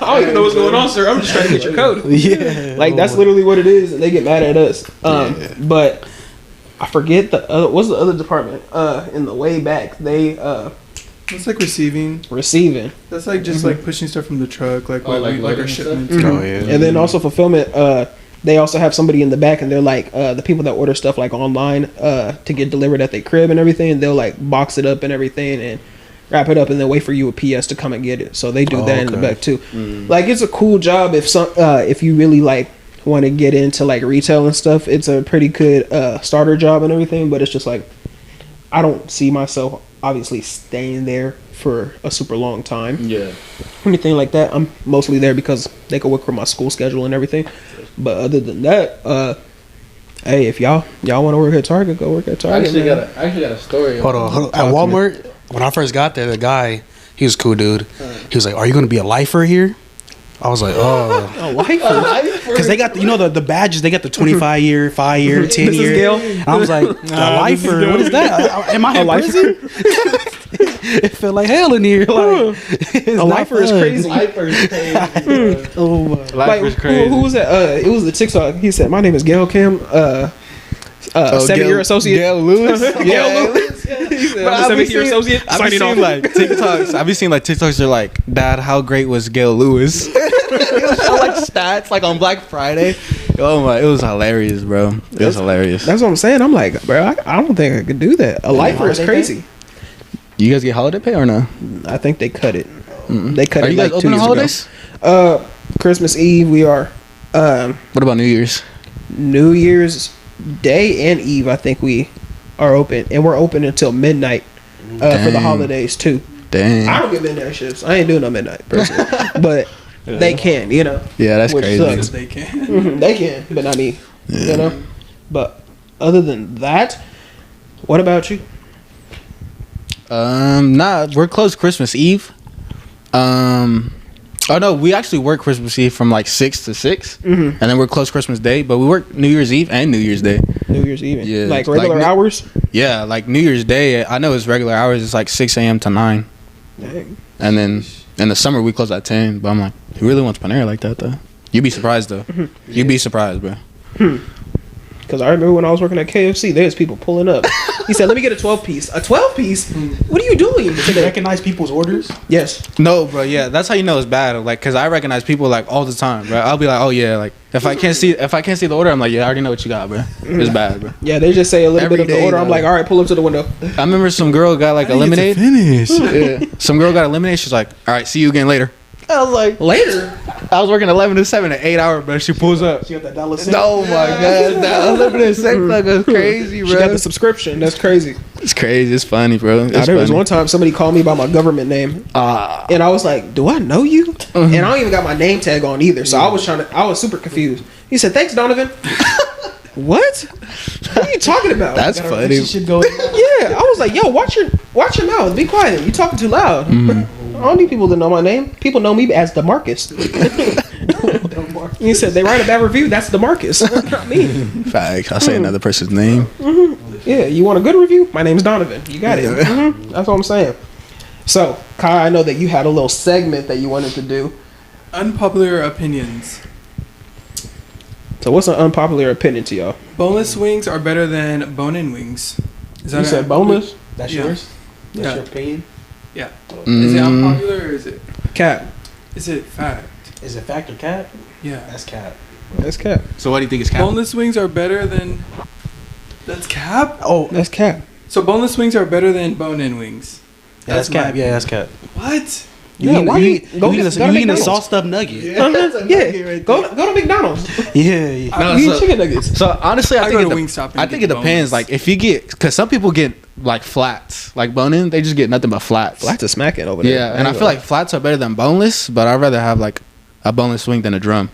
don't even know what's going on, sir. I'm just trying to get your code. Yeah, Like that's literally what it is, and they get mad at us. But I forget what's the other department? In the way back, they It's like receiving. That's like just like pushing stuff from the truck, like like our shipments. Oh yeah. And then also fulfillment. They also have somebody in the back, and they're like the people that order stuff like online to get delivered at their crib and everything. And they'll like box it up and everything and wrap it up, and then wait for you a PS to come and get it. So they do that in the back too. Like it's a cool job if you really like want to get into like retail and stuff. It's a pretty good starter job and everything, but it's just like I don't see myself obviously staying there for a super long time. Yeah. Anything like that. I'm mostly there because they can work for my school schedule and everything. But other than that, hey, if y'all want to work at Target, go work at Target. I actually got a story. Hold on. At Walmart, when I first got there, the guy, he was a cool dude. He was like, "Are you going to be a lifer here?" I was like, "Oh, a lifer." Because they got the badges. They got the 25 year, 5 year, 10 year. Gail. And I was like, "A lifer? What is that? Am I in prison?" It felt like hell in here. Like, a lifer is crazy. Lifer's crazy. Oh my. Like who was that? It was the TikTok. He said, "My name is Gail Kim, 7-year associate." Gail Lewis. Gail Lewis. He said, "I'm a 7-year associate." I've been seeing like TikToks. I've been seeing like TikToks. They're like, "Dad, how great was Gail Lewis?" It show like stats like on Black Friday. Oh my, it was hilarious, bro. It was hilarious. That's what I'm saying. I'm like, bro, I don't think I could do that. A lifer is crazy. You guys get holiday pay or no? I think they cut it. They cut Are it you guys like 2 open on years holidays? ago. Christmas Eve we are. What about New Year's? New Year's Day and Eve I think we are open, and we're open until midnight for the holidays too. Dang. I don't get midnight shifts. I ain't doing no midnight personally, but they can, you know. Yeah, that's which crazy. sucks. They can. They can, but not me. You know. But other than that, what about you? Nah, we're closed Christmas Eve. Oh no, we actually work Christmas Eve from like 6 to 6, and then we're closed Christmas Day. But we work New Year's Eve and New Year's Day. New Year's Eve, Yeah, like regular like, hours. Yeah, like New Year's Day. I know it's regular hours. It's like 6 a.m. to 9, Dang. and then in the summer we close at 10. But I'm like, who really wants Panera like that though? You'd be surprised though. You'd be surprised, bro. Because I remember when I was working at KFC, there's people pulling up. He said, "Let me get a 12-piece." A 12-piece? What are you doing? Did they recognize people's orders? Yes. No, bro. Yeah, that's how you know it's bad. Like, cause I recognize people like all the time, bro. I'll be like, oh yeah, like if I can't see the order, I'm like, yeah, I already know what you got, bro. It's bad, bro. Yeah, they just say a little Every bit of the day, order. I'm though. like, all right, pull up to the window. I remember some girl got like eliminated. Finish. Yeah. Some girl got eliminated. She's like, all right, see you again later. I was like, Later. I was working 11 to 7, an 8-hour, bro. She pulls up. She got that dollar. Oh my god, that 11 to 6 like is crazy, bro. She got the subscription. That's crazy. It's crazy. It's funny, bro. It's There was funny. one time somebody called me by my government name, and I was like, "Do I know you?" And I don't even got my name tag on either. So I was super confused. He said, "Thanks, Donavan." What? What are you talking about? That's funny. She should go. Yeah, I was like, "Yo, watch your mouth. Be quiet. You talking too loud." I don't need people to know my name. People know me as DeMarcus. He said they write a bad review. That's DeMarcus, not me. Facts. I'll say another person's name. Yeah, you want a good review? My name's Donavan. You got it. That's what I'm saying. So, Kai, I know that you had a little segment that you wanted to do. Unpopular opinions. So, what's an unpopular opinion to y'all? Boneless wings are better than bone-in wings. Is You said boneless? That's Yeah. yours. That's Yeah. your opinion. Yeah. Is it unpopular or is it? Cat. Is it fact? Is it fact or cat? Yeah. That's cat. That's cap. So what do you think is cap? Boneless wings are better than. That's cap. Oh, that's cap. So boneless wings are better than bone-in wings. Yeah, that's cap. my- Yeah, that's cap. What? Why you you eat go you to eat a McDonald's? sauced up nugget. Yeah, go to McDonald's. Yeah. No, You eat so- chicken nuggets. So honestly, I I go think to it, Wingstop and I get think it the depends. boneless. Like if you get, because some people get like flats, like bone in, they just get nothing but flats. Flats are smacking over there. Yeah, and I feel like flats are better than boneless, but I'd rather have like a boneless wing than a drum.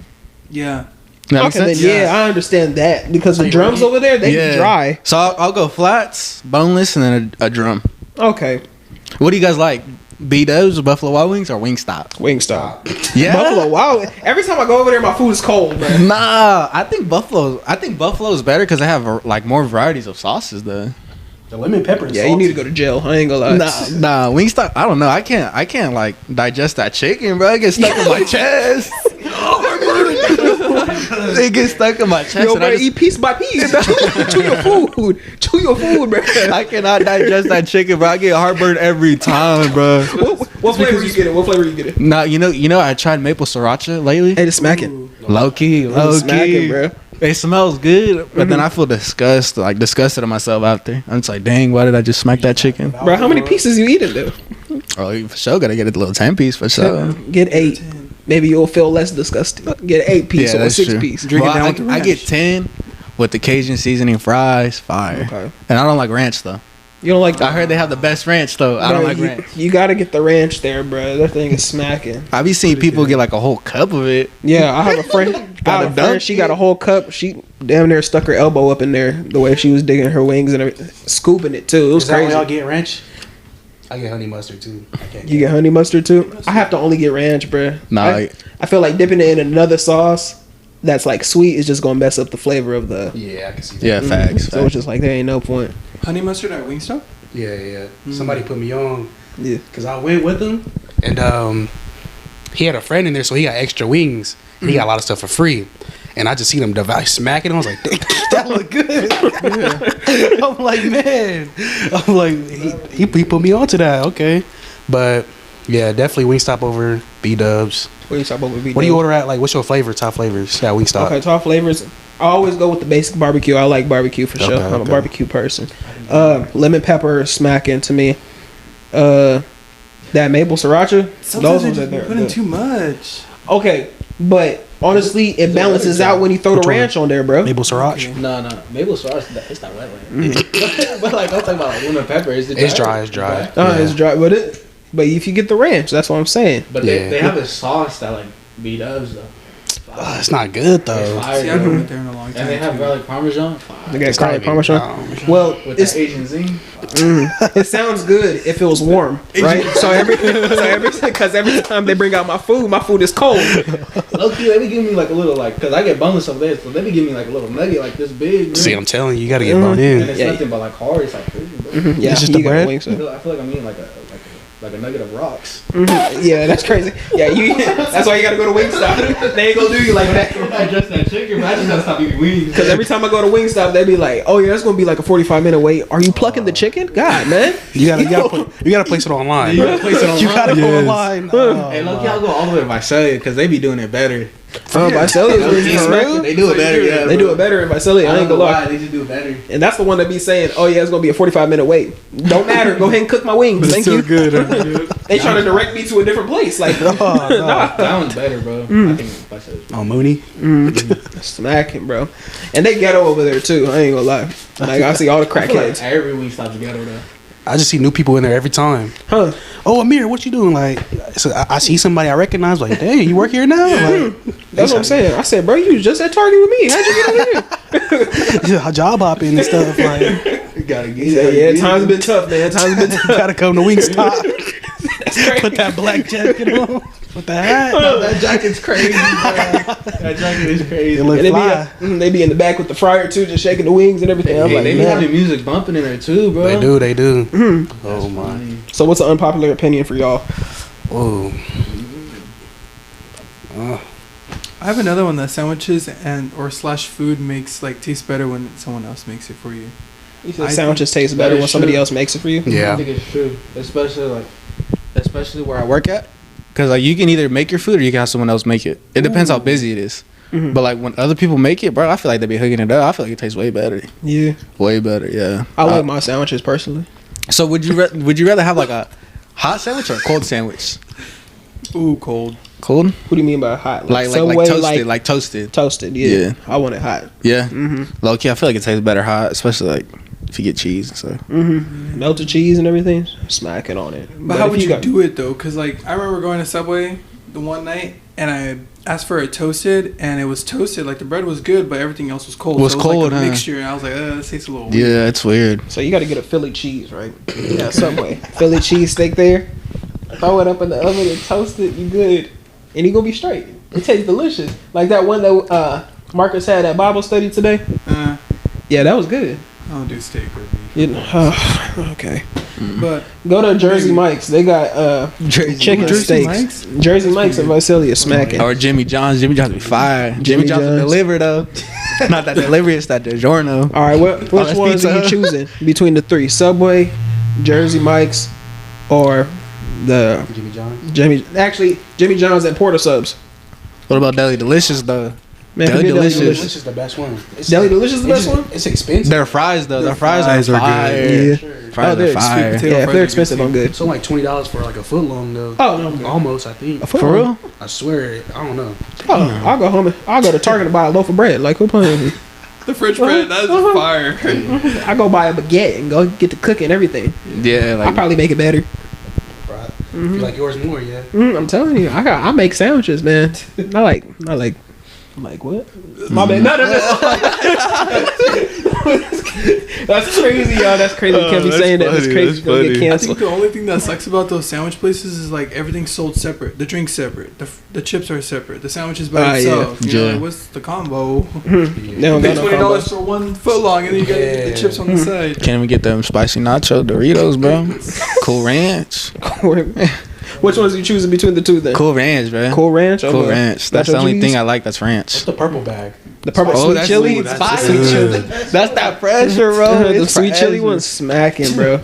Yeah. That makes Okay, then sense? yeah, I understand that because the drums over there they be dry. So I'll go flats, boneless, and then a drum. Okay, What do you guys like? B-Dubs, Buffalo Wild Wings, or Wingstop? Wingstop. Yeah. Buffalo. Wow. Every time I go over there, my food is cold, man. Nah, I think Buffalo's better because they have like more varieties of sauces though. The lemon pepper is Yeah, you need to go to jail. I ain't gonna lie. Nah, Wingstop. I don't know. I can't like digest that chicken, bro. It gets stuck in my chest. It gets stuck in my chest. Yo, and bro, eat piece by piece. chew your food. Chew your food, bro. I cannot digest that chicken, bro. I get heartburn every time, bro. What flavor you get it? What flavor you get it? Nah, you know, I tried maple sriracha lately. Hey, it's smacking. Low key, Smacking, bro. It smells good, but then I feel disgusted of myself after. I'm just like, dang, why did I just smack that chicken? Bro, how many pieces you eating, though? Oh, you for sure gotta get a little 10 piece for sure. Get 8. Maybe you'll feel less disgusting. Get 8 piece or a that's 6 true. piece. Drink it Well, down with the I get ranch. 10 with the Cajun seasoning fries, fire. Okay. And I don't like ranch though. You don't like I heard they have the best ranch though. I don't like ranch. You gotta get the ranch there, bro. That thing is smacking. I be seeing people get like a whole cup of it. Yeah, I have a friend. She got a whole cup. She damn near stuck her elbow up in there the way she was digging her wings and everything, scooping it too. It was Is that crazy. why y'all get ranch? I get honey mustard too. I can't You get honey mustard too? I have to only get ranch, bro. Nah, I feel like dipping it in another sauce that's like sweet is just gonna mess up the flavor of the. Yeah, I can see that. yeah, facts. So it's just like there ain't no point. Honey mustard at Wingstop? Yeah. Somebody put me on. Yeah. Because I went with him. And he had a friend in there, so he got extra wings. And he got a lot of stuff for free. And I just seen him smacking. I was like, dang, that look good. I'm like, man. I'm like, he put me on to that. Okay. But, yeah, definitely Wingstop over B-Dubs. What do you talk about with What do you order at? Like, what's your flavor, top flavors at Wingstop? Okay, top flavors. I always go with the basic barbecue. I like barbecue for sure. Okay, I'm a okay. barbecue person. Lemon pepper is smacking to me. That maple sriracha. Sometimes Those ones are you there. put in too much. Okay, but honestly, it balances out when you throw the Which one? ranch on there, bro. Maple sriracha. No, maple sauce. It's not wet, right? But like I'm talking about like lemon pepper. Is it It's dry. It's dry. It's dry, but if you get the ranch, that's what I'm saying. But Yeah. they have a sauce that like B-Dubs though. It's not good, It's though. fire, See, I haven't bro. went there in a long time. And they have too. garlic parmesan. Fire. They got It's garlic not even- parmesan. Well, With it's the Asian zing. it sounds good if it was warm, right? so every because every time they bring out my food is cold. Low key, they be giving me like a little like, because I get boneless over there, so they be giving me like a little nugget like this big. See, I'm telling you, you gotta get bone And in. it's Yeah. nothing but like hard. It's like prison, bro. Yeah, It's just you the got bread? wings, I so. feel like I'm eating like a nugget of rocks. Yeah, that's crazy. Yeah, that's why you gotta go to Wingstop. They ain't gonna do you like that. I just that chicken, but I just gotta stop eating wings. Because every time I go to Wingstop, they be like, "Oh yeah, it's gonna be like a 45-minute wait. Are you plucking the chicken? God, man, You gotta place it online. You gotta place it online. You gotta go Yes. online. Hey, look, y'all go all the way to Visalia because they be doing it better. Visalia is really smacking. They do it better, yeah. They do it better in Visalia. I ain't gonna lie. They just do it better. And that's the one that be saying, "Oh yeah, it's gonna be a 45-minute wait." Don't matter. Go ahead and cook my wings. Thank you. good. They trying to direct me to a different place. Like, nah. That one's better, bro. I think Visalia is Oh, Mooney. Smacking, bro. And they ghetto over there too. I ain't gonna lie. Like I see all the I feel like crackheads. every Wingstop's ghetto though. I just see new people in there every time. Huh? Oh, Amir, what you doing? Like, so I see somebody I recognize. Like, dang, you work here now? Like, That's what I'm saying. I said, bro, you was just at Target with me. How'd you get over here? yeah, job hopping and stuff. Like, You gotta get He said, yeah, times been tough, man. Times been you tough. gotta come to Wingstop. That's crazy. Put that black jacket on. With the hat. that jacket's crazy, bro. That jacket is crazy. It look And they fly. they be in the back with the fryer too, just shaking the wings and everything. I'm Hey, like, they be man. having music bumping in there too, bro. They do. Oh my. So what's an unpopular opinion for y'all? Oh. I have another one that sandwiches and or slash food makes like taste better when someone else makes it for you. You said I sandwiches taste that better is when somebody true. else makes it for you. I Yeah. think it's true, Especially where I work at, because like you can either make your food or you can have someone else make it. It depends how busy it is. But like when other people make it, bro, I feel like they be hooking it up. I feel like it tastes way better. Yeah, Way better. Yeah. I like my sandwiches personally. So would you rather have like a hot sandwich or a cold sandwich? Ooh, cold. Cold? What do you mean by hot? Like toasted, like toasted. Toasted. Yeah. I want it hot. Yeah. Low key, I feel like it tastes better hot, especially like if you get cheese and stuff. Melted cheese and everything. Smack it on it. But how would you do it though? Because like I remember going to Subway the one night and I asked for a toasted and it was toasted. Like the bread was good, but everything else was cold. Was so it was cold, like a huh? mixture, and I was like, this tastes a little weird. Yeah, it's weird. So you got to get a Philly cheese, right? Yeah, Subway. Philly cheese steak there. Throw it up in the oven and toast it. You good, and you gonna be straight. It tastes delicious. Like that one that Marcus had at Bible study today. Yeah, that was good. I don't do steak or beef. Okay. But go to Jersey Mike's. They got chicken steaks. Jersey Mike's and Visalia smacking. Or Jimmy John's. Jimmy John's be fire. Jimmy John's will deliver though. Not that delivery, it's that DiGiorno. All right, which ones are you choosing between the three? Subway, Jersey Mike's, or the Jimmy John's. Jimmy John's and Porter Subs. What about Deli Delicious though? Man, Deli Delicious. Delicious is the best one. Deli Delicious is the best one? It's expensive. Their fries though. Their fries are fries fire. good. Yeah. Fries are fire. Yeah, if they're expensive, I'm good. It's only like $20 for like a foot long though. Oh no, Almost, I think. For real? I swear, I don't know. Oh, I'll go home. I'll go to Target and buy a loaf of bread. Like who playing with me? the French bread, that's fire. I go buy a baguette and go get to cook and everything. Yeah, like I'll probably make it better. Right. You like yours more, yeah. I'm telling you, I make sandwiches, man. I like what? My bad. No. That's crazy, y'all. That's crazy. You can't be saying that. It's crazy. Gonna get I canceled. think the only thing that sucks about those sandwich places is like everything's sold separate. The drinks separate. The chips are separate. The sandwich is by itself. You know, like, what's the combo? They don't Pay got no $20 combos. for 1 foot long, and then you gotta get the chips on the side. can't even get them spicy nacho Doritos, bro. Cool Ranch. Which ones are you choosing between the two then? Cool Ranch, bro. Cool Ranch? Cool Ranch. That's the only cheese? thing I like that's ranch. What's the purple bag? The purple sweet chili? Spicy chili. That's that pressure, bro. The sweet chili one's smacking, bro.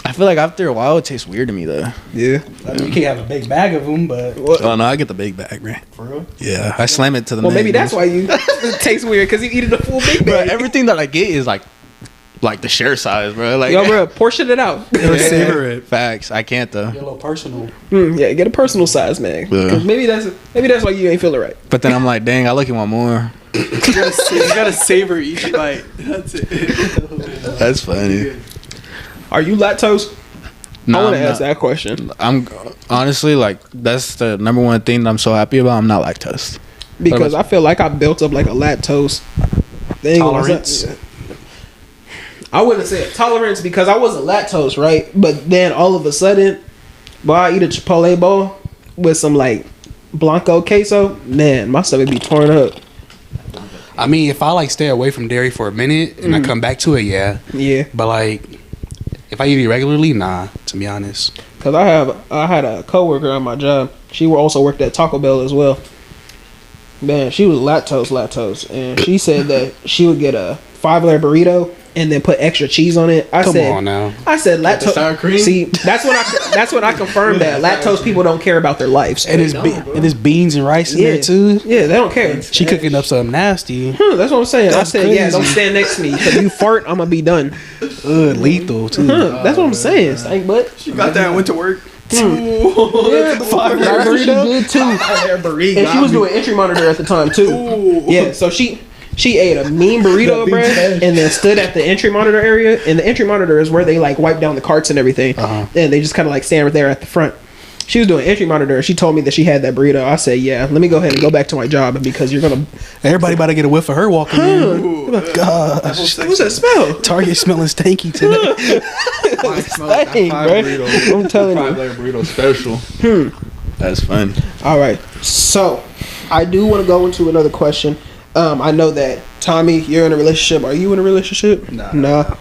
I feel like after a while it tastes weird to me though. Yeah. I mean, you can't have a big bag of them, but Oh no, I get the big bag, bro. for real. Yeah, I slam it to the. Well, maybe neck, that's why it tastes weird, because you eat the full big bro. bag. Everything that I get is like the share size, bro. Like, Yo, bro, portion it out. Or savor it. Facts. I can't though. Get a little personal. Yeah, get a personal size, man. 'Cause maybe that's why you ain't feel it right. But then I'm like, dang, I look at one more. You gotta savor each bite. That's it. That's funny. Are you lactose? No, I want to I'm ask not. that question I'm honestly like that's the number one thing that I'm so happy about. I'm not lactose. because I feel like I built up like a lactose thing. Tolerance. I wouldn't say a tolerance because I wasn't lactose, right? But then all of a sudden, boy, I eat a Chipotle bowl with some like Blanco queso. Man, my stomach be torn up. I mean, if I like stay away from dairy for a minute and I come back to it, yeah. Yeah, But like, if I eat it regularly, nah. To be honest. because I had a coworker on my job. She also worked at Taco Bell as well. Man, she was lactose, and she said that she would get a 5-layer burrito and then put extra cheese on it. Come on now. I said lactose. sour cream? See, that's when I confirmed that lactose people don't care about their lives. And there's beans and rice in there too. Yeah, they don't care. She cooking up something nasty. That's what I'm saying. That's I said, yeah, crazy. don't stand next to me because you fart, I'm gonna be done. Lethal too. That's what I'm saying. Stank butt. You got that and went to work. Yeah, $5 burrito. Did too. And she was doing entry monitor at the time too. Yeah, so she ate a mean burrito, bruh, and then stood at the entry monitor area. And the entry monitor is where they like wipe down the carts and everything. And they just kind of like stand right there at the front. She was doing entry monitor. And she told me that she had that burrito. I said, yeah, let me go ahead and go back to my job because you're gonna. Everybody about to get a whiff of her walking in. Gosh, What's that smell? Target smelling stanky today. Dang, bro. I'm telling you. 5-layer burrito special. That's fun. All right. So, I do want to go into another question. I know that Tommy, you're in a relationship. Are you in a relationship? Nah.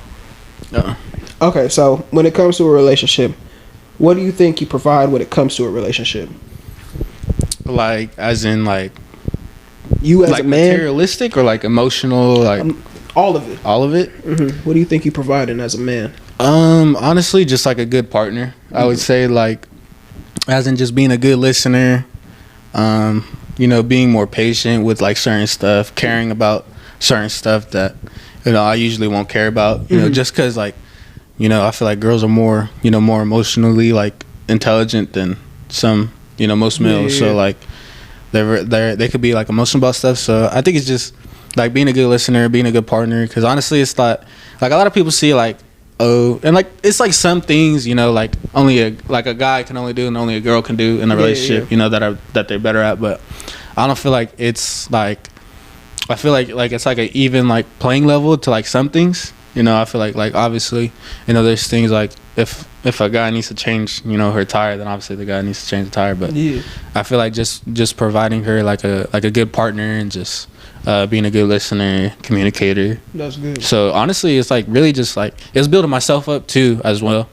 Okay, so when it comes to a relationship, what do you think you provide when it comes to a relationship? Like, as in, like, You as like a man, materialistic or like emotional, like all of it. all of it. What do you think you providing as a man? Honestly, just like a good partner. I would say, like, as in just being a good listener, you know, being more patient with like certain stuff, caring about certain stuff that, you know, I usually won't care about, you know, just because like, you know, I feel like girls are more, you know, more emotionally like intelligent than some, you know, most males. So like they could be like emotional about stuff. So I think it's just like being a good listener, being a good partner, because honestly it's not like a lot of people see like, oh, and like it's like some things, you know, like only a guy can only do and only a girl can do in a relationship, you know, that they're better at. But I don't feel like it's like, I feel like it's like a even like playing level to like some things, you know. I feel like obviously, you know, there's things like if a guy needs to change, you know, her tire, then obviously the guy needs to change the tire. But I feel like just providing her like a good partner and just being a good listener, communicator. That's good. So honestly, it's like really just like it's building myself up too as well.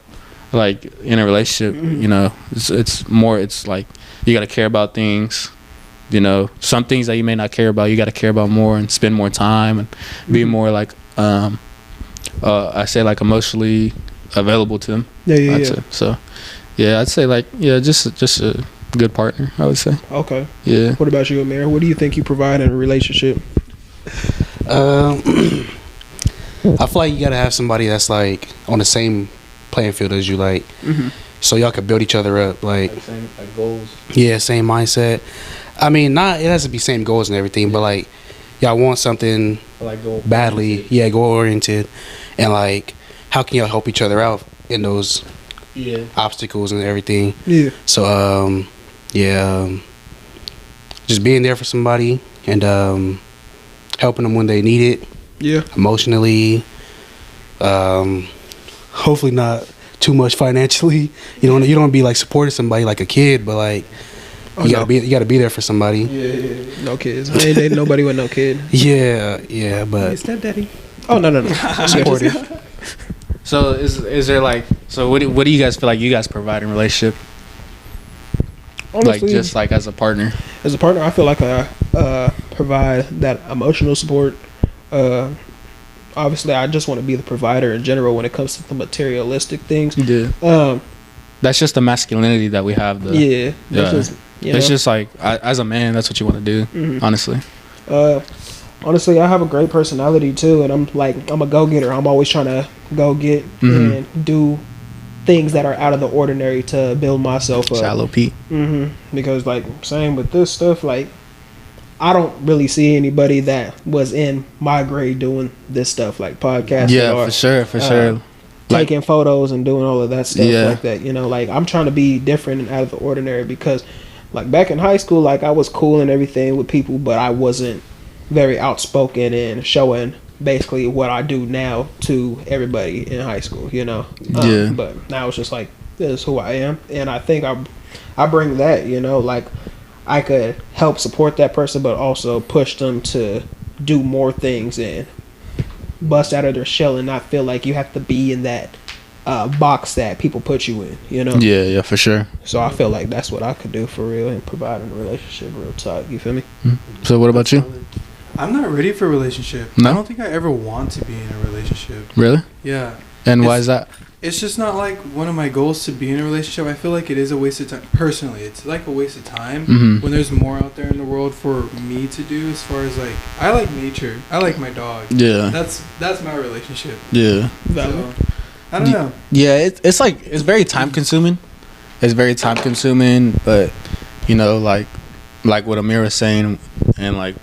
Like in a relationship, you know, it's more. It's like you got to care about things. You know, some things that you may not care about, you got to care about more and spend more time and be more like I say like emotionally available to them. Yeah. So yeah, I'd say like just a good partner, I would say. Okay. Yeah. What about you, Amir? What do you think you provide in a relationship? I feel like you gotta have somebody that's like on the same playing field as you, like, so y'all can build each other up, like same like goals. Yeah, same mindset. I mean, not it has to be same goals and everything, but like y'all want something Like goal badly, goal oriented, and like how can y'all help each other out in those obstacles and everything. So just being there for somebody and helping them when they need it, emotionally, hopefully not too much financially. You don't want to be like supporting somebody like a kid, but like you gotta be there for somebody. No kids. I ain't dating nobody with no kid. But stepdaddy. Oh no. Supportive. So is there like, so what do you guys feel like you guys provide in a relationship? Honestly, like just like as a partner. As a partner, I feel like I provide that emotional support. Obviously, I just want to be the provider in general when it comes to the materialistic things. That's just the masculinity that we have. It's just like as a man, that's what you want to do. Honestly. Honestly, I have a great personality too, and I'm a go-getter. I'm always trying to go get and do things that are out of the ordinary to build myself up. Shallow Pete. Because like same with this stuff, like I don't really see anybody that was in my grade doing this stuff, like podcasting. Yeah, for sure. Taking photos and doing all of that stuff like that. You know, like I'm trying to be different and out of the ordinary because, like back in high school, like I was cool and everything with people, but I wasn't very outspoken and showing basically what I do now to everybody in high school. You know. But now it's just like this is who I am, and I think I bring that. You know, like I could help support that person, but also push them to do more things and bust out of their shell and not feel like you have to be in that box that people put you in, you know? Yeah, for sure. So I feel like that's what I could do for real and provide in a relationship, real talk. You feel me? So what about you? I'm not ready for a relationship. No? I don't think I ever want to be in a relationship. Really? Yeah. And why is that? It's just not like one of my goals to be in a relationship. I feel like it is a waste of time. Personally, it's like a waste of time when there's more out there in the world for me to do. As far as like, I like nature. I like my dog. Yeah. That's my relationship. Yeah. So, I don't know. Yeah, it's like it's very time consuming. It's very time consuming, but you know, like what Amir was saying, and like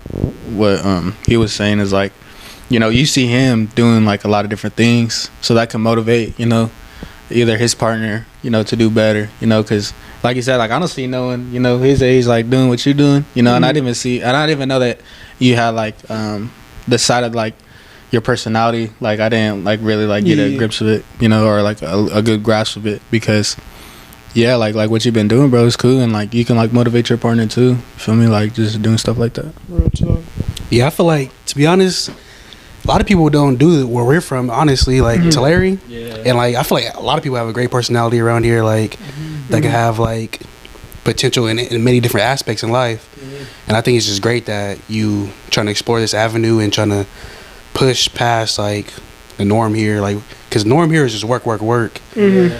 what he was saying is like, you know, you see him doing like a lot of different things, so that can motivate, you know, either his partner, you know, to do better, you know, because like you said, like I don't see no one, you know, his age like doing what you're doing, you know, and I didn't even know that you had like decided like your personality, like I didn't like really like get a grips of it, you know, or like a good grasp of it, because like what you've been doing, bro, is cool, and like you can like motivate your partner too. You feel me? Like just doing stuff like that. Real talk. Yeah, I feel like, to be honest, a lot of people don't do where we're from, honestly, like Tulare. And like I feel like a lot of people have a great personality around here, like that can have like potential in many different aspects in life. And I think it's just great that you trying to explore this avenue and trying to push past like the norm here, like because norm here is just work and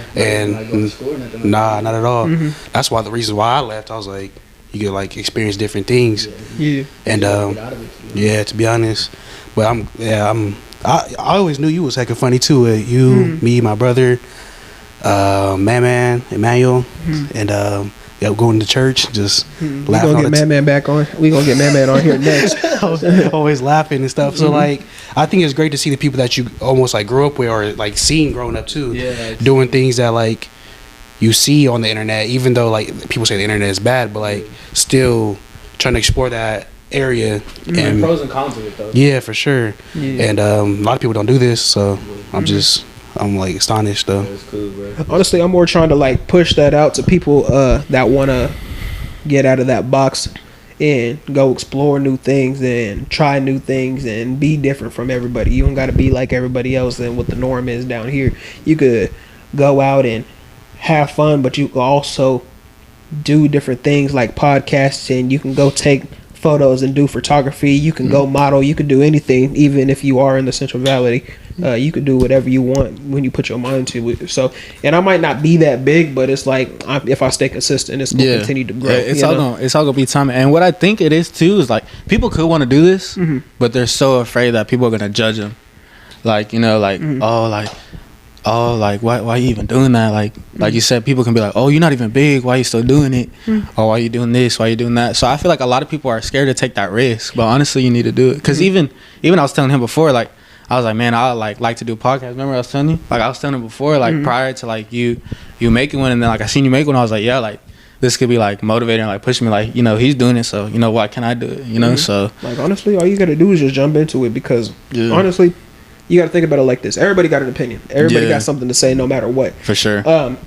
not at all. That's why the reason why I left, I was like, you could like experience different things. Yeah. And yeah, to be honest, but I always knew you was heckin' funny too. You, me, my brother, Man, Emmanuel, and going to church, just We gonna get Man back on. We gonna get Man on here next. always laughing and stuff. So like, I think it's great to see the people that you almost like grew up with or like seen growing up too, doing things that like you see on the internet. Even though like people say the internet is bad, but like still trying to explore that area. And pros and cons of it though. Yeah, for sure. Yeah. And a lot of people don't do this, so I'm like astonished though. It's cool, bro. Honestly, I'm more trying to like push that out to people that want to get out of that box and go explore new things and try new things and be different from everybody. You don't got to be like everybody else and what the norm is down here. You could go out and have fun, but you could also do different things like podcasts, and you can go take photos and do photography. You can go model. You could do anything, even if you are in the Central Valley. You could do whatever you want when you put your mind to it. So, and I might not be that big, but it's like if I stay consistent, it's gonna continue to grow. It's all gonna be time. And what I think it is too is like people could want to do this, but they're so afraid that people are gonna judge them. Like why are you even doing that? Like you said, people can be like, oh, you're not even big, why are you still doing it? Or why are you doing this, why are you doing that? So I feel like a lot of people are scared to take that risk, but honestly you need to do it. Because even I was telling him before, like I was like, man, I like to do a podcast. Remember I was telling you? Like I was telling him before, like prior to like you making one, and then like I seen you make one, I was like, yeah, like this could be like motivating, like pushing me, like, he's doing it, so why can't I do it? So like honestly, all you gotta do is just jump into it, because honestly, you gotta think about it like this. Everybody got an opinion. Everybody got something to say, no matter what. For sure.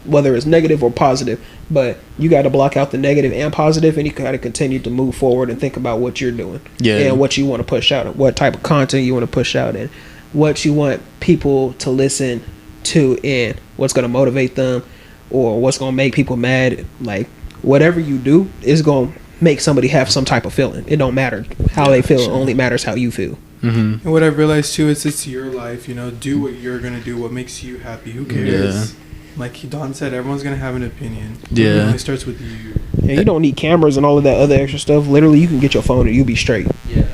Whether it's negative or positive, but you got to block out the negative and positive, and you got to continue to move forward and think about what you're doing, and what you want to push out, and what type of content you want to push out, and what you want people to listen to, and what's going to motivate them, or what's going to make people mad. Like whatever you do is going to make somebody have some type of feeling. It don't matter how they feel. It only matters how you feel. And what I've realized too is it's your life. Do what you're gonna do. What makes you happy. Who cares? Like Don said, everyone's gonna have an opinion. It only starts with you. And you don't need cameras and all of that other extra stuff. Literally, you can get your phone and you'll be straight. Yeah.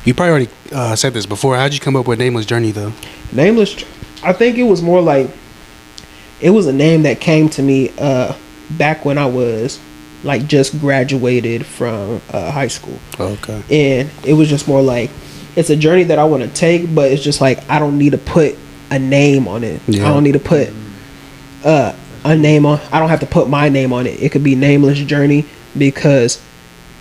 You probably already said this before. How'd you come up with Nameless Journey though? Nameless, I think it was more like, it was a name that came to me back when I was like just graduated from high school. Okay. And it was just more like, it's a journey that I want to take, but it's just like I don't need to put a name on it. I don't need to put a name on. I don't have to put my name on it. It could be Nameless Journey, because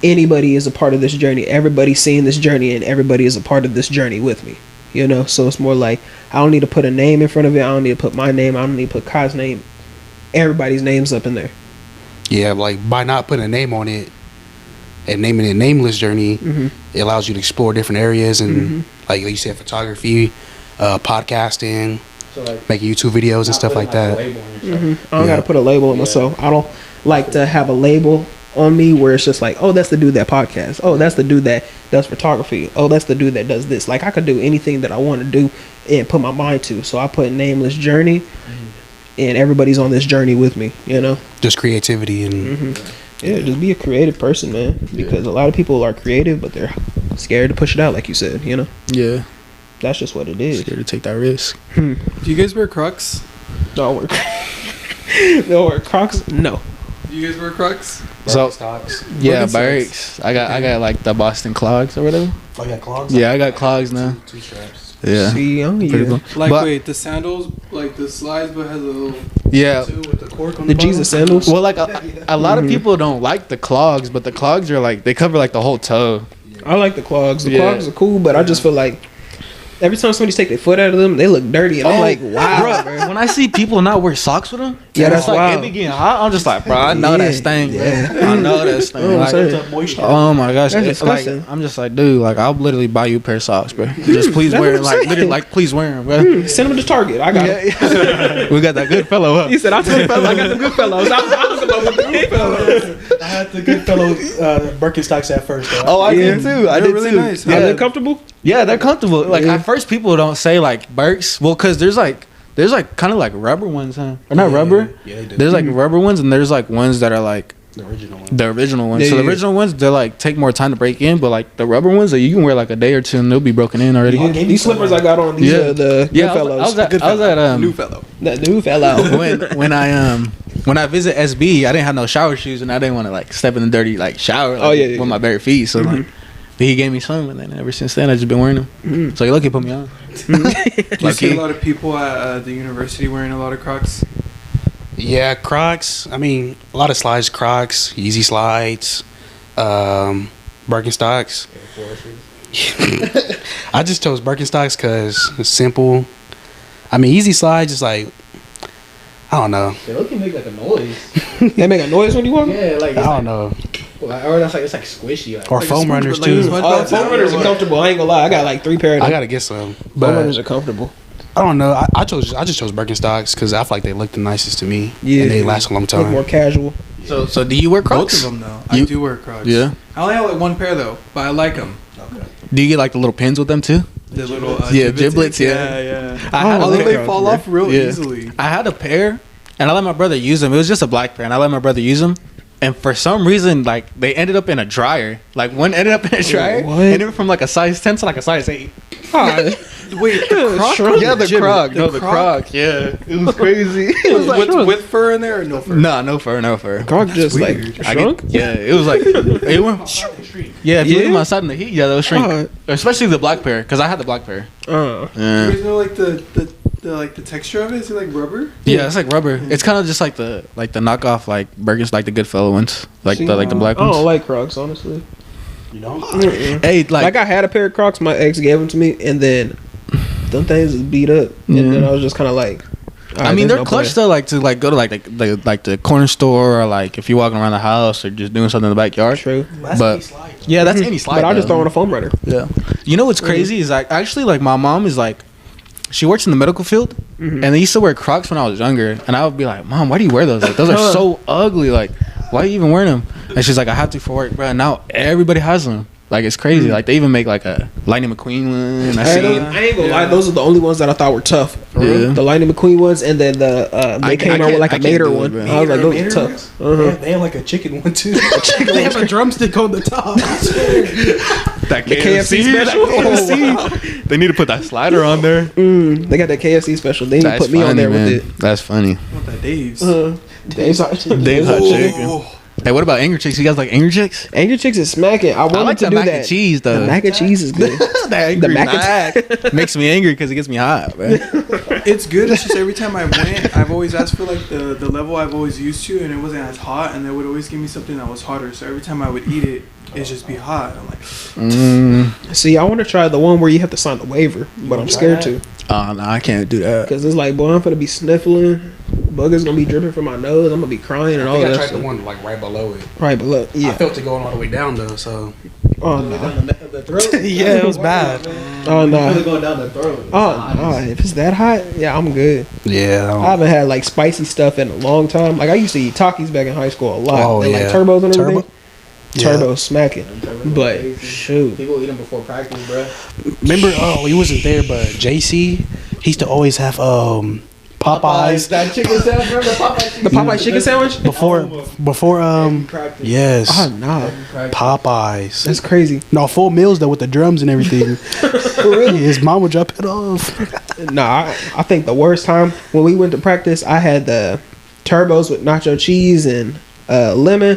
anybody is a part of this journey. Everybody's seeing this journey, and everybody is a part of this journey with me. So it's more like I don't need to put a name in front of it. I don't need to put my name. I don't need to put Kai's name. Everybody's name's up in there. Yeah, like by not putting a name on it and naming it Nameless Journey, it allows you to explore different areas and like you said, photography, podcasting, so like making YouTube videos and stuff like that. I don't gotta put a label on myself. I don't like to have a label on me where it's just like, oh, that's the dude that podcast. Oh, that's the dude that does photography. Oh, that's the dude that does this. Like I could do anything that I want to do and put my mind to. So I put Nameless Journey, and everybody's on this journey with me. Just creativity and. Yeah, just be a creative person, man. Because a lot of people are creative, but they're scared to push it out, like you said. Yeah, that's just what it is. Scared to take that risk. Do you guys wear Crocs? Don't wear. Don't wear Crocs. No. Do you guys wear Crocs? So, yeah, Birks. I got like the Boston clogs or whatever. Oh, you got clogs? Yeah, I got clogs now. Two straps. Yeah. See, pretty cool. Like, wait, the sandals, like the slides, but has a little. Yeah. With the cork on the Jesus sandals. Well, like a lot of people don't like the clogs, but the clogs are like they cover like the whole toe. I like the clogs. The clogs are cool, but I just feel like every time somebody take their foot out of them, they look dirty, and I'm like, wow, bro. When I see people not wear socks with them, that's like wild. it be getting hot. I'm just like, bro, I know that sting. I know that sting. Oh my gosh, that's disgusting. I'm just like, dude, like I'll literally buy you a pair of socks, bro. Just please wear it, like literally, like please wear them, bro. Send them to Target. I got it. We got that good fellow up. He said, I told fellow, I got the good fellows. I was about the good fellows. I had the good fellow Birkenstocks at first. Though. Oh, I did too. I did really too. nice. Are they comfortable? Yeah, they're comfortable. Like at first, people don't say like Birks. Well, cause there's like kind of like rubber ones, huh? Or not rubber. Yeah, they do. There's like rubber ones, and there's like ones that are like The original one. The original ones. Yeah, So the yeah. original ones, they like take more time to break in, but like the rubber ones, like, you can wear like a day or two and they'll be broken in already. Yeah, these slippers I got on, these are the Yeah, good fellows. I was at New fellow. That new fellow. when I visit SB, I didn't have no shower shoes and I didn't want to like step in the dirty like shower like, Yeah. with my bare feet. So like, he gave me some, and then ever since then I just been wearing them. So he lucky put me on. Do you see Lucky. a lot of people at the university wearing a lot of Crocs? Yeah, Crocs. I mean, a lot of slides, Crocs, Easy Slides, Birkenstocks. I just chose Birkenstocks because it's simple. I mean, Easy Slides is like, I don't know. They look make like a noise. They make a noise when you walk? Yeah, like I don't know. or that's like it's like squishy. Like, Or foam runners too. Foam runners are comfortable. I ain't gonna lie. I got like 3 pair of them. I gotta get some, Foam but runners are comfortable. I don't know. I just chose Birkenstocks because I feel like they look the nicest to me. Yeah. And they last a long Look time. more casual. So do you wear Crocs? Both of them though. I You- do wear Crocs. Yeah. I only have like one pair though, but I like them. Do you get like the little pins with them too? The little giblets, yeah. yeah. I had Although a they pair. fall off real Yeah. easily. I had a pair, and I let my brother use them. It was just a black pair, and I let my brother use them. And for some reason, like they ended up in a dryer. Like one ended up in a dryer, What? and it went from like a size 10 to like a size 8. Wait, the Croc? Yeah, the Giblet. Croc. No, The the Croc? Croc. Yeah, it was crazy. with fur in there or no fur? Nah, no fur, no fur. Croc just like I shrunk? get- yeah, it was like it went. Yeah, if you leave them outside in the heat, yeah, they'll shrink. Especially the black pair, because I had the black pair. You Yeah, guys know like the texture of it? Is it like rubber? yeah, it's like rubber. It's kind of just like the knockoff like burgers, like the Goodfellow ones, like the black I ones. don't like Crocs, honestly. You know? Hey, Like I had a pair of Crocs, my ex gave them to me, and then them things is beat up, and Yeah. then I was just kind of like, I mean, they're clutch though, like to like go to like the corner store, or like if you're walking around the house or just doing something in the backyard. True, But yeah, that's any slide. but I just though. throw on a foam runner. Yeah. You know what's crazy is like actually like my mom is like, she works in the medical field, and they used to wear Crocs when I was younger, and I would be like, Mom, why do you wear those? Like those are so ugly. Like why are you even wearing them? And she's like, I have to for work, bro. And now everybody has them. Like it's crazy. Like they even make like a Lightning McQueen one. I seen. I ain't gonna lie, those are the only ones that I thought were tough. Yeah. The Lightning McQueen ones, and then the they came out with like a Mater do it, one. bro. I was like, those are Mater tough. They have like a chicken one too. They have a drumstick on the top. That The KFC special? KFC. They need to put that slider on there. They got that KFC special. They didn't put me on there with it. That's funny. What that Dave's? Dave's Hot Dave's Hot Chicken. Hey, what about Angry Chicks? You guys like Angry Chicks? Angel Chicks is smacking. I wanted I like to the do mac that. and cheese though. The mac and cheese is good. the angry mac and- mac makes me angry because it gets me hot, man. It's good. It's just every time I went, I've always asked for like the level I've always used to, and it wasn't as hot, and they would always give me something that was hotter. So every time I would eat it, it'd just be hot. I'm like, See, I want to try the one where you have to sign the waiver, but I'm scared to. Oh no, I can't do that. Because it's like, boy, I'm gonna be sniffling. Buggers gonna be dripping from my nose. I'm gonna be crying and I all think I that tried stuff. the one like right below it. Right below. I Yeah. felt it going all the way down though, so Oh, no. The throat. yeah, it was bad. Oh, It's no. going down the throat. Oh, no. If it's that hot, yeah, I'm good. Yeah. I haven't had, like, spicy stuff in a long time. Like, I used to eat Takis back in high school a lot. Oh, and, yeah. like, turbos and everything. Yeah. Turbo smacking. But, shoot. People eat them before practice, bro. Remember? Oh, he wasn't there, but JC, he used to always have Popeyes That chicken sandwich, remember the Popeye? The Popeye chicken sandwich? before Practice. yes, Oh, nah. Popeyes. That's crazy. No, full meals though with the drums and everything. For real, his mom would drop it off. Nah, I think the worst time when we went to practice, I had the turbos with nacho cheese and lemon.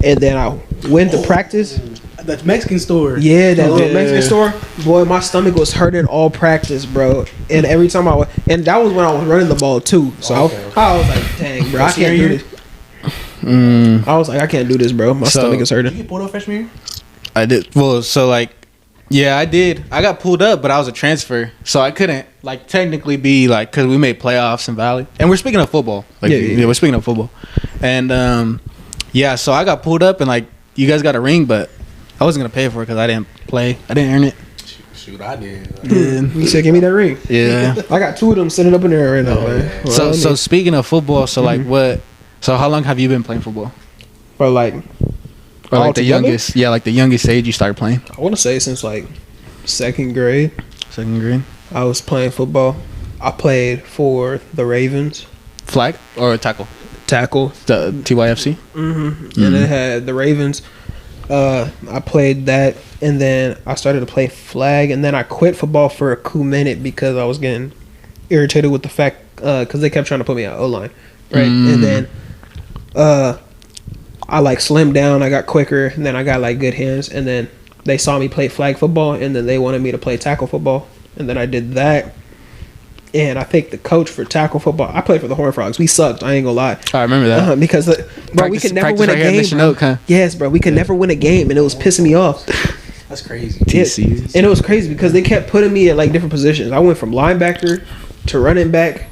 And then I went to practice. That Mexican store. Yeah, that little Yeah. Mexican store. Boy, my stomach was hurting all practice, bro. And every time and that was when I was running the ball too. So I was like, dang, bro, I can't do this. I was like, I can't do this, bro. My So- stomach is Did you hurting. get pulled up freshman year? I did. Well, so like, yeah, I did. I got pulled up, but I was a transfer, so I couldn't like technically be like because we made playoffs in Valley, and we're speaking of football. Like, Yeah. we're speaking of football, and yeah, so I got pulled up, and like you guys got a ring, but I wasn't gonna pay for it because I didn't play. I didn't earn it. Shoot, I did. He said, give me that ring. Yeah. I got 2 of them sitting up in there right now, man. yeah. Well, So I so need- speaking of football, so like what? So how long have you been playing football? for like, Or like the Altogether? youngest? Yeah, like the youngest age you started playing. I want to say since like 2nd grade, Second grade. I was playing football. I played for the Ravens. Flag or tackle? tackle. The TYFC. And it had the Ravens. I played that, and then I started to play flag, and then I quit football for a cool minute because I was getting irritated with the fact because they kept trying to put me at O-line, right? And then I like slimmed down, I got quicker, and then I got like good hands, and then they saw me play flag football, and then they wanted me to play tackle football, and then I did that. And I think the coach for tackle football, I played for the Horned Frogs. We sucked. I ain't gonna lie. I remember that. Because, bro, we could never win a game. Bro. Yes, bro, we could never win a game, and it was pissing me off. That's crazy. Yes. And it was crazy because they kept putting me at like different positions. I went from linebacker to running back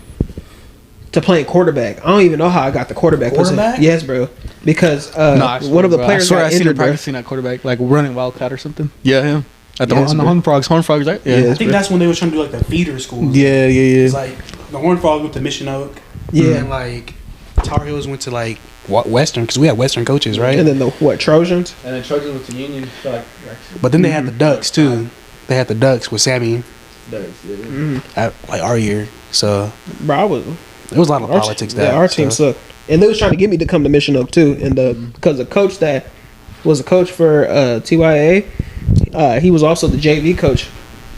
to playing quarterback. I don't even know how I got the quarterback position. Yes, bro. Because one of the players got injured, bro. I seen that quarterback like running wildcat or something. Yeah, him. At the Horned Frogs, right? Yeah, I think that's when they were trying to do like the feeder schools. Yeah. It's like the Horned Frogs went to Mission Oak. Yeah. And like Tar Heels went to like Western, because we had Western coaches, right? And then the Trojans? And then Trojans went to Union. But then they had the Ducks too. They had the Ducks with Sammy at like our year. So bro, it was a lot of politics there. Yeah, our team sucked. And they was trying to get me to come to Mission Oak too. And because the coach that was a coach for TYA, he was also the JV coach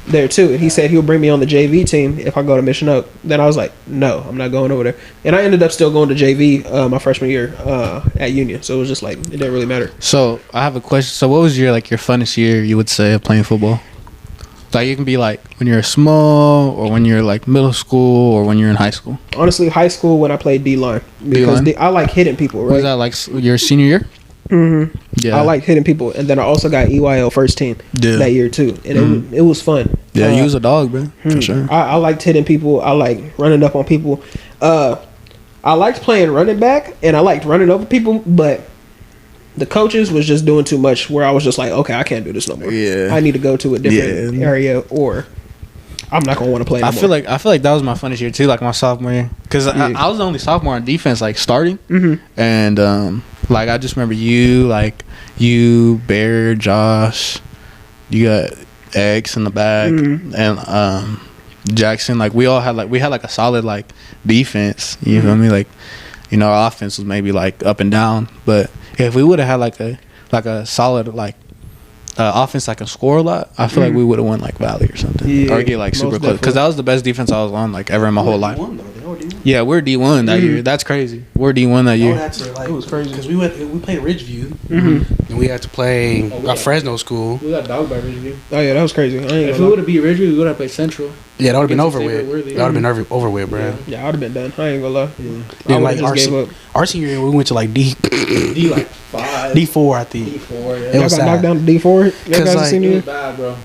there too, and he said he would bring me on the JV team if I go to Mission Oak. Then I was like, no, I'm not going over there. And I ended up still going to JV my freshman year at Union. So it was just like, it didn't really matter. So I have a question. So what was your funnest year, you would say, of playing football? Like, it can be like when you're small, or when you're like middle school, or when you're in high school. Honestly, high school when I played D-line, because I like hitting people. Right? Was that like your senior year? Mm-hmm. Yeah, I like hitting people, and then I also got EYL first team that year too, and it was fun. Yeah, you was a dog, bro. For sure. I liked hitting people. I like running up on people. I liked playing running back, and I liked running over people, but the coaches was just doing too much. Where I was just like, okay, I can't do this no more. Yeah, I need to go to a different area, or I'm not gonna want to play. I feel like that was my funnest year too, like my sophomore year, because I was the only sophomore on defense, like starting, and like I just remember you, Bear, Josh, you got X in the back, and Jackson. Like we had a solid like defense. You feel me? Like, you know, our offense was maybe like up and down, but if we would have had like a solid like offense that can score a lot, I feel like we would have won like Valley or something, or get like super close, because that was the best defense I was on like ever in my whole life. Yeah, we're D1 that year. That's crazy. We're D1 that year. It was crazy because we played Ridgeview, and we had to play a Fresno school. We got dogged by Ridgeview. Oh yeah, that was crazy. If we would have beat Ridgeview, we would have played Central. Yeah, that would have been over with. That would have been over with, bro. Yeah, I would have been done. I ain't gonna lie. Yeah. Then like our senior year, we went to like D like 5, D4, I think. D4. Yeah. Y'all got knocked down to D4. Because like, it was bad, bro.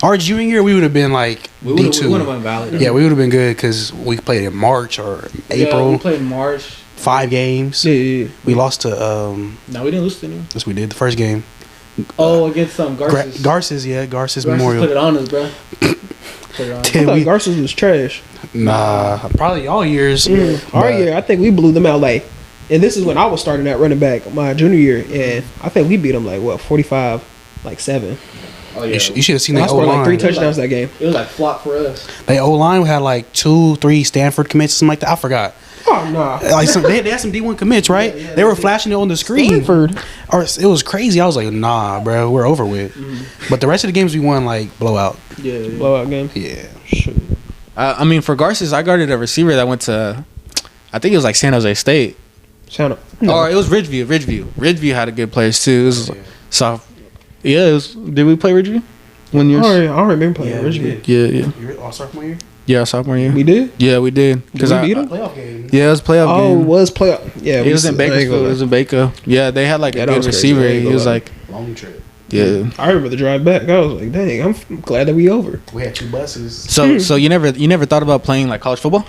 Our junior year, we would have been like D2. We would have won Valley. Yeah, we would have been good because we played in March or April. Yeah, we played in March. 5 games. Yeah. We lost to. No, we didn't lose to anyone. Yes, we did. The first game. Against Garces. Garces Memorial. Put it on us, bro. I thought Garces was trash. Nah, probably all years. Our year, I think we blew them out like, and this is when I was starting at running back my junior year, and I think we beat them like 45-7. Oh yeah, you should have seen that O line. Like 3 touchdowns that game. It was like flop for us. They O line had like 2-3 Stanford commits, something like that. I forgot. Oh no! Like they had some D1 commits, right? Yeah, they were flashing it on the screen. Stanford. Or it was crazy. I was like, nah, bro, we're over with. But the rest of the games we won like blowout. Yeah. Blowout game. Yeah. Shoot. I mean, for Garces, I guarded a receiver that went to, I think it was like San Jose State. No. Or it was Ridgeview. Ridgeview had a good players too. It was soft. Yeah, it was. Did we play Ridgeview? I don't remember playing Ridgeview. Yeah. All sophomore year? Yeah, sophomore year. We did? Yeah, we did. Did we beat them? Playoff game. Yeah, it was playoff game. Oh, it was playoff. Yeah, it was in Bakersfield. It was in Baco. Yeah, they had like a good receiver. He was like long trip. Yeah. I remember the drive back. I was like, dang, I'm glad that we over. We had 2 buses. So you never thought about playing like college football?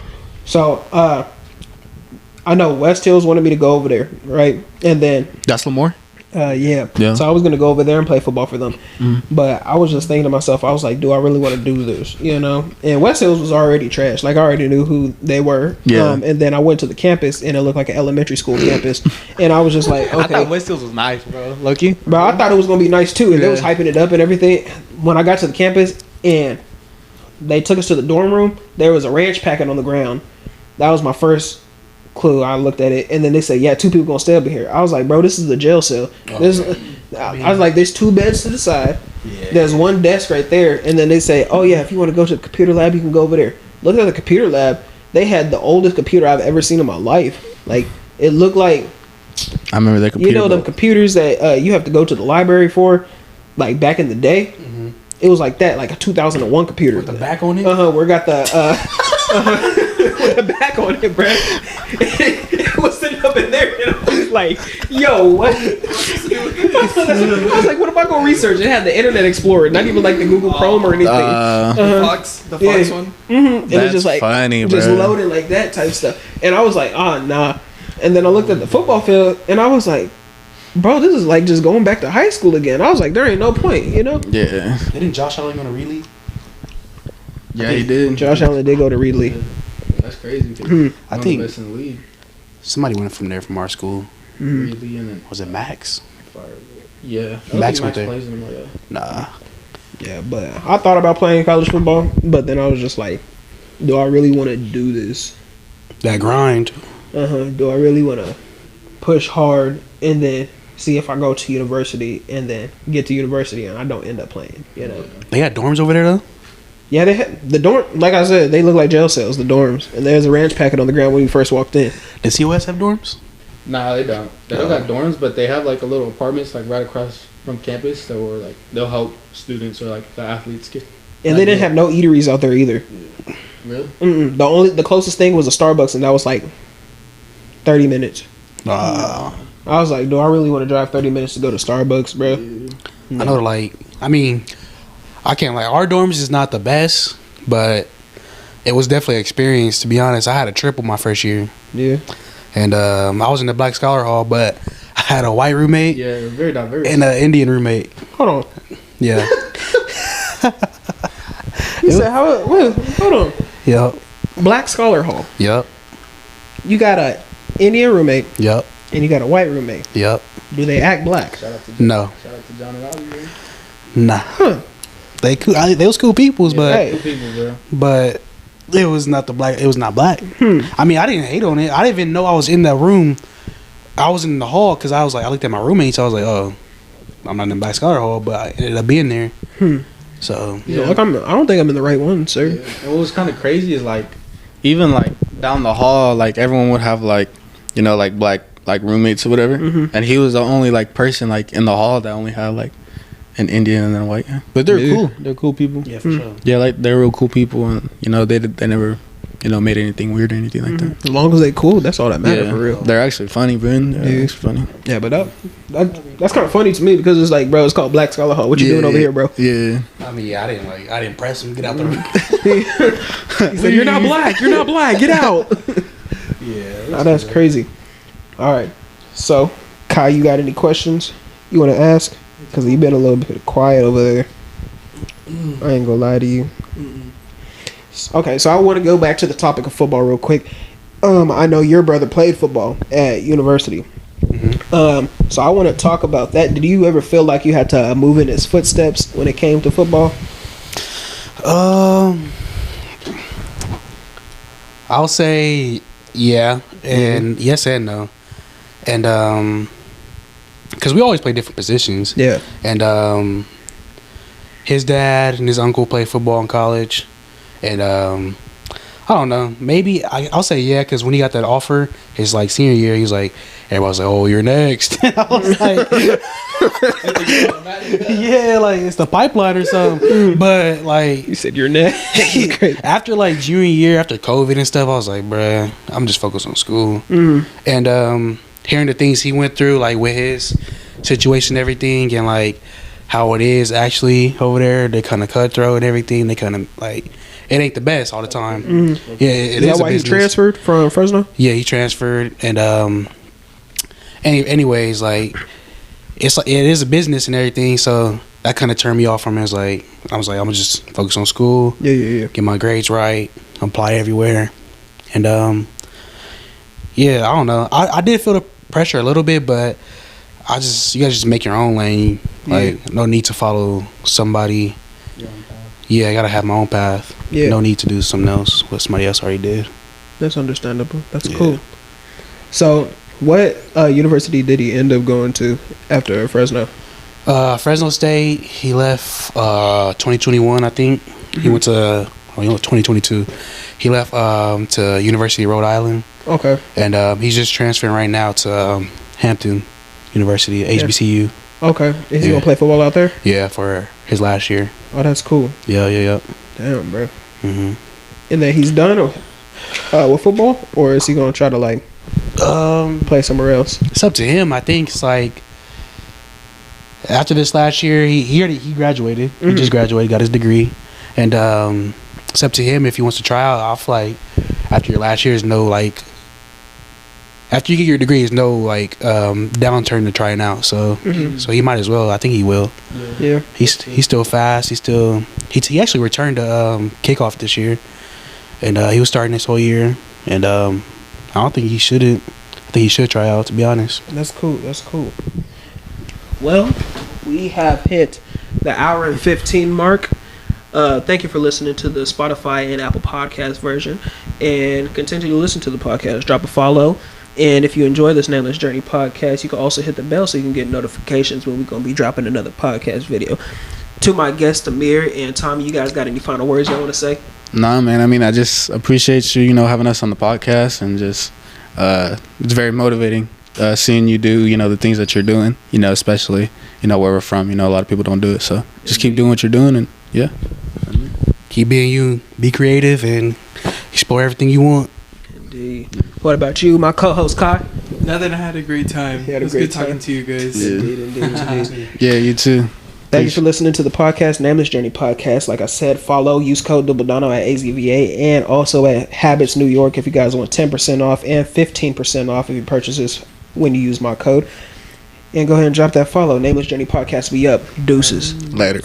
So I know West Hills wanted me to go over there, right? And then that's Lemoore. Yeah. So I was gonna go over there and play football for them, but I was just thinking to myself, I was like, do I really want to do this? You know? And West Hills was already trash. Like I already knew who they were. Yeah. And then I went to the campus, and it looked like an elementary school campus, and I was just like, okay. I thought West Hills was nice, bro. Loki. Bro, I thought it was gonna be nice too, and they was hyping it up and everything. When I got to the campus and they took us to the dorm room, there was a ranch packet on the ground. That was my first clue. I looked at it, and then they said, yeah, 2 people gonna stay up in here. I was like, bro, this is a jail cell. I was like, there's 2 beds to the side. Yeah. There's 1 desk right there, and then they say, oh yeah, if you want to go to the computer lab, you can go over there. Look at the computer lab. They had the oldest computer I've ever seen in my life. Like, it looked like, I remember that computer. You know, them computers that you have to go to the library for, like back in the day. Mm-hmm. It was like that, like a 2001 computer with the back on it. We got the with the back on it, bro. It was sitting up in there, and I was like, "Yo, what?" I was like, "What am I gonna research?" It had the Internet Explorer, not even like the Google Chrome or anything. The Fox one. Mm-hmm. And it's just like funny, just bro. loaded like that type stuff. And I was like, "Oh nah." And then I looked at the football field, and I was like, bro, this is like just going back to high school again. I was like, there ain't no point, you know? Yeah. Didn't Josh Allen go to Reed League? Yeah, he did. Josh Allen did go to Reed League. That's crazy. I think best in the league. Somebody went from there from our school. Reed League and then Was it Max? yeah. Max went there. Plays anymore, yeah. Nah. Yeah, but I thought about playing college football, but then I was just like, do I really want to do this? That grind. Do I really want to push hard and then see if I go to university and then get to university and I don't end up playing, you know? They got dorms over there though? Yeah, they had the dorm. Like I said, they look like jail cells, the dorms. And there's a ranch packet on the ground when you first walked in. Does COS have dorms? Nah, they don't. They don't got dorms, but they have like a little apartments like right across from campus that were like they'll help students or like the athletes get. And they didn't have no eateries out there either. Really? The closest thing was a Starbucks, and that was like 30 minutes. I was like, do I really want to drive 30 minutes to go to Starbucks, bro? No. I know, like, I mean, I can't like our dorms is not the best, but it was definitely an experience. To be honest, I had a triple my first year. Yeah. And I was in the Black Scholar Hall, but I had a white roommate. Yeah, very diverse. And an Indian roommate. Hold on. Yeah. You said how? Wait, hold on. Yep. Black Scholar Hall. Yep. You got a Indian roommate. Yep. And you got a white roommate. Yep. Do they act black? No. Shout out to John and Ali, man. Nah. Huh. They cool. They was cool peoples, but Hey. Cool people, bro. but it was not the black. It was not black. I mean, I didn't hate on it. I didn't even know I was in that room. I was in the hall because I was like, I looked at my roommates. I was like, oh, I'm not in the Black Scholar Hall, but I ended up being there. So Yeah. Look, I don't think I'm in the right one, sir. Yeah. And what was kind of crazy is like, even like down the hall, like everyone would have like, you know, like black like roommates or whatever, and he was the only like person like in the hall that only had like an Indian and then a white guy. But they're cool. They're cool people. yeah, for sure. Yeah, like they're real cool people, and you know they never, you know, made anything weird or anything like that. As long as they cool, that's all that matters for real. They're actually funny, bro. They're actually funny. Yeah, but that's kind of funny to me because it's like, bro, it's called Black Scholar Hall. What you doing over here, bro? Yeah. I mean, yeah, I didn't press him. Get out the room. He said, "You're not black. You're not black. Get out." Yeah. That's crazy. All right, so Kai, you got any questions you want to ask? Because you've been a little bit quiet over there. I ain't gonna lie to you. Okay, so I want to go back to the topic of football real quick. I know your brother played football at university. So I want to talk about that. Did you ever feel like you had to move in his footsteps when it came to football? I'll say yeah, and yes and no, and because we always play different positions. Yeah. And his dad and his uncle played football in college, and I don't know. Maybe I'll say yeah, because when he got that offer, his like senior year, he was like, everybody's like, "Oh, you're next." I was like, "Yeah, like it's the pipeline or something." But like, You said you're next. after like junior year, after COVID and stuff, I was like, "Bruh, I'm just focused on school." And hearing the things he went through, like with his situation, and everything, and like how it is actually over there, they kind of cutthroat and everything. They kind of like. It ain't the best all the time. Yeah, it is that why he transferred from Fresno? Yeah, he transferred, and anyways, like it is a business and everything, so that kind of turned me off from it. I was like, I'm gonna just focus on school. Yeah. Get my grades right, apply everywhere, and yeah, I don't know. I did feel the pressure a little bit, but you guys just make your own lane. Like no need to follow somebody. Yeah, I gotta have my own path. Yeah. No need to do something else what somebody else already did. That's understandable. That's cool. So, what university did he end up going to after Fresno? Fresno State. He left 2021, I think. He went to 2022. He left to University of Rhode Island. Okay. And he's just transferring right now to Hampton University, HBCU. Okay. Is he gonna play football out there? Yeah, for his last year. Oh, that's cool. Yeah. Damn, bro. Mm-hmm. And then he's done with football, or is he gonna try to like play somewhere else? It's up to him. I think it's like after this last year, he graduated. He just graduated, got his degree, and it's up to him if he wants to try out. I feel like after your last year is no like. After you get your degree, there's no like downturn to trying out. So so he might as well. I think he will. Yeah. He's still fast. He actually returned to kickoff this year, and he was starting this whole year. And I don't think he shouldn't. I think he should try out. To be honest. That's cool. Well, we have hit the hour and 15 mark. Thank you for listening to the Spotify and Apple Podcast version, and continue to listen to the podcast. Drop a follow. And if you enjoy this Nameless Journey podcast, you can also hit the bell so you can get notifications when we're going to be dropping another podcast video. To my guests, Amir and Tommy, you guys got any final words you want to say? Nah, man. I mean, I just appreciate you, having us on the podcast, and just it's very motivating seeing you do, the things that you're doing, especially, where we're from. A lot of people don't do it. So just keep doing what you're doing, and yeah. Keep being you. Be creative and explore everything you want. Indeed. What about you, my co-host Kai? Nothing. I had a great time. It was good talking to you guys. Yeah. Indeed. Yeah, you too. Thank you for listening to the podcast, Nameless Journey Podcast. Like I said, follow, use code Dubble Dono at AZVA and also at Habits New York if you guys want 10% off and 15% off of your purchases when you use my code. And go ahead and drop that follow. Nameless Journey Podcast, we up. Deuces. Later.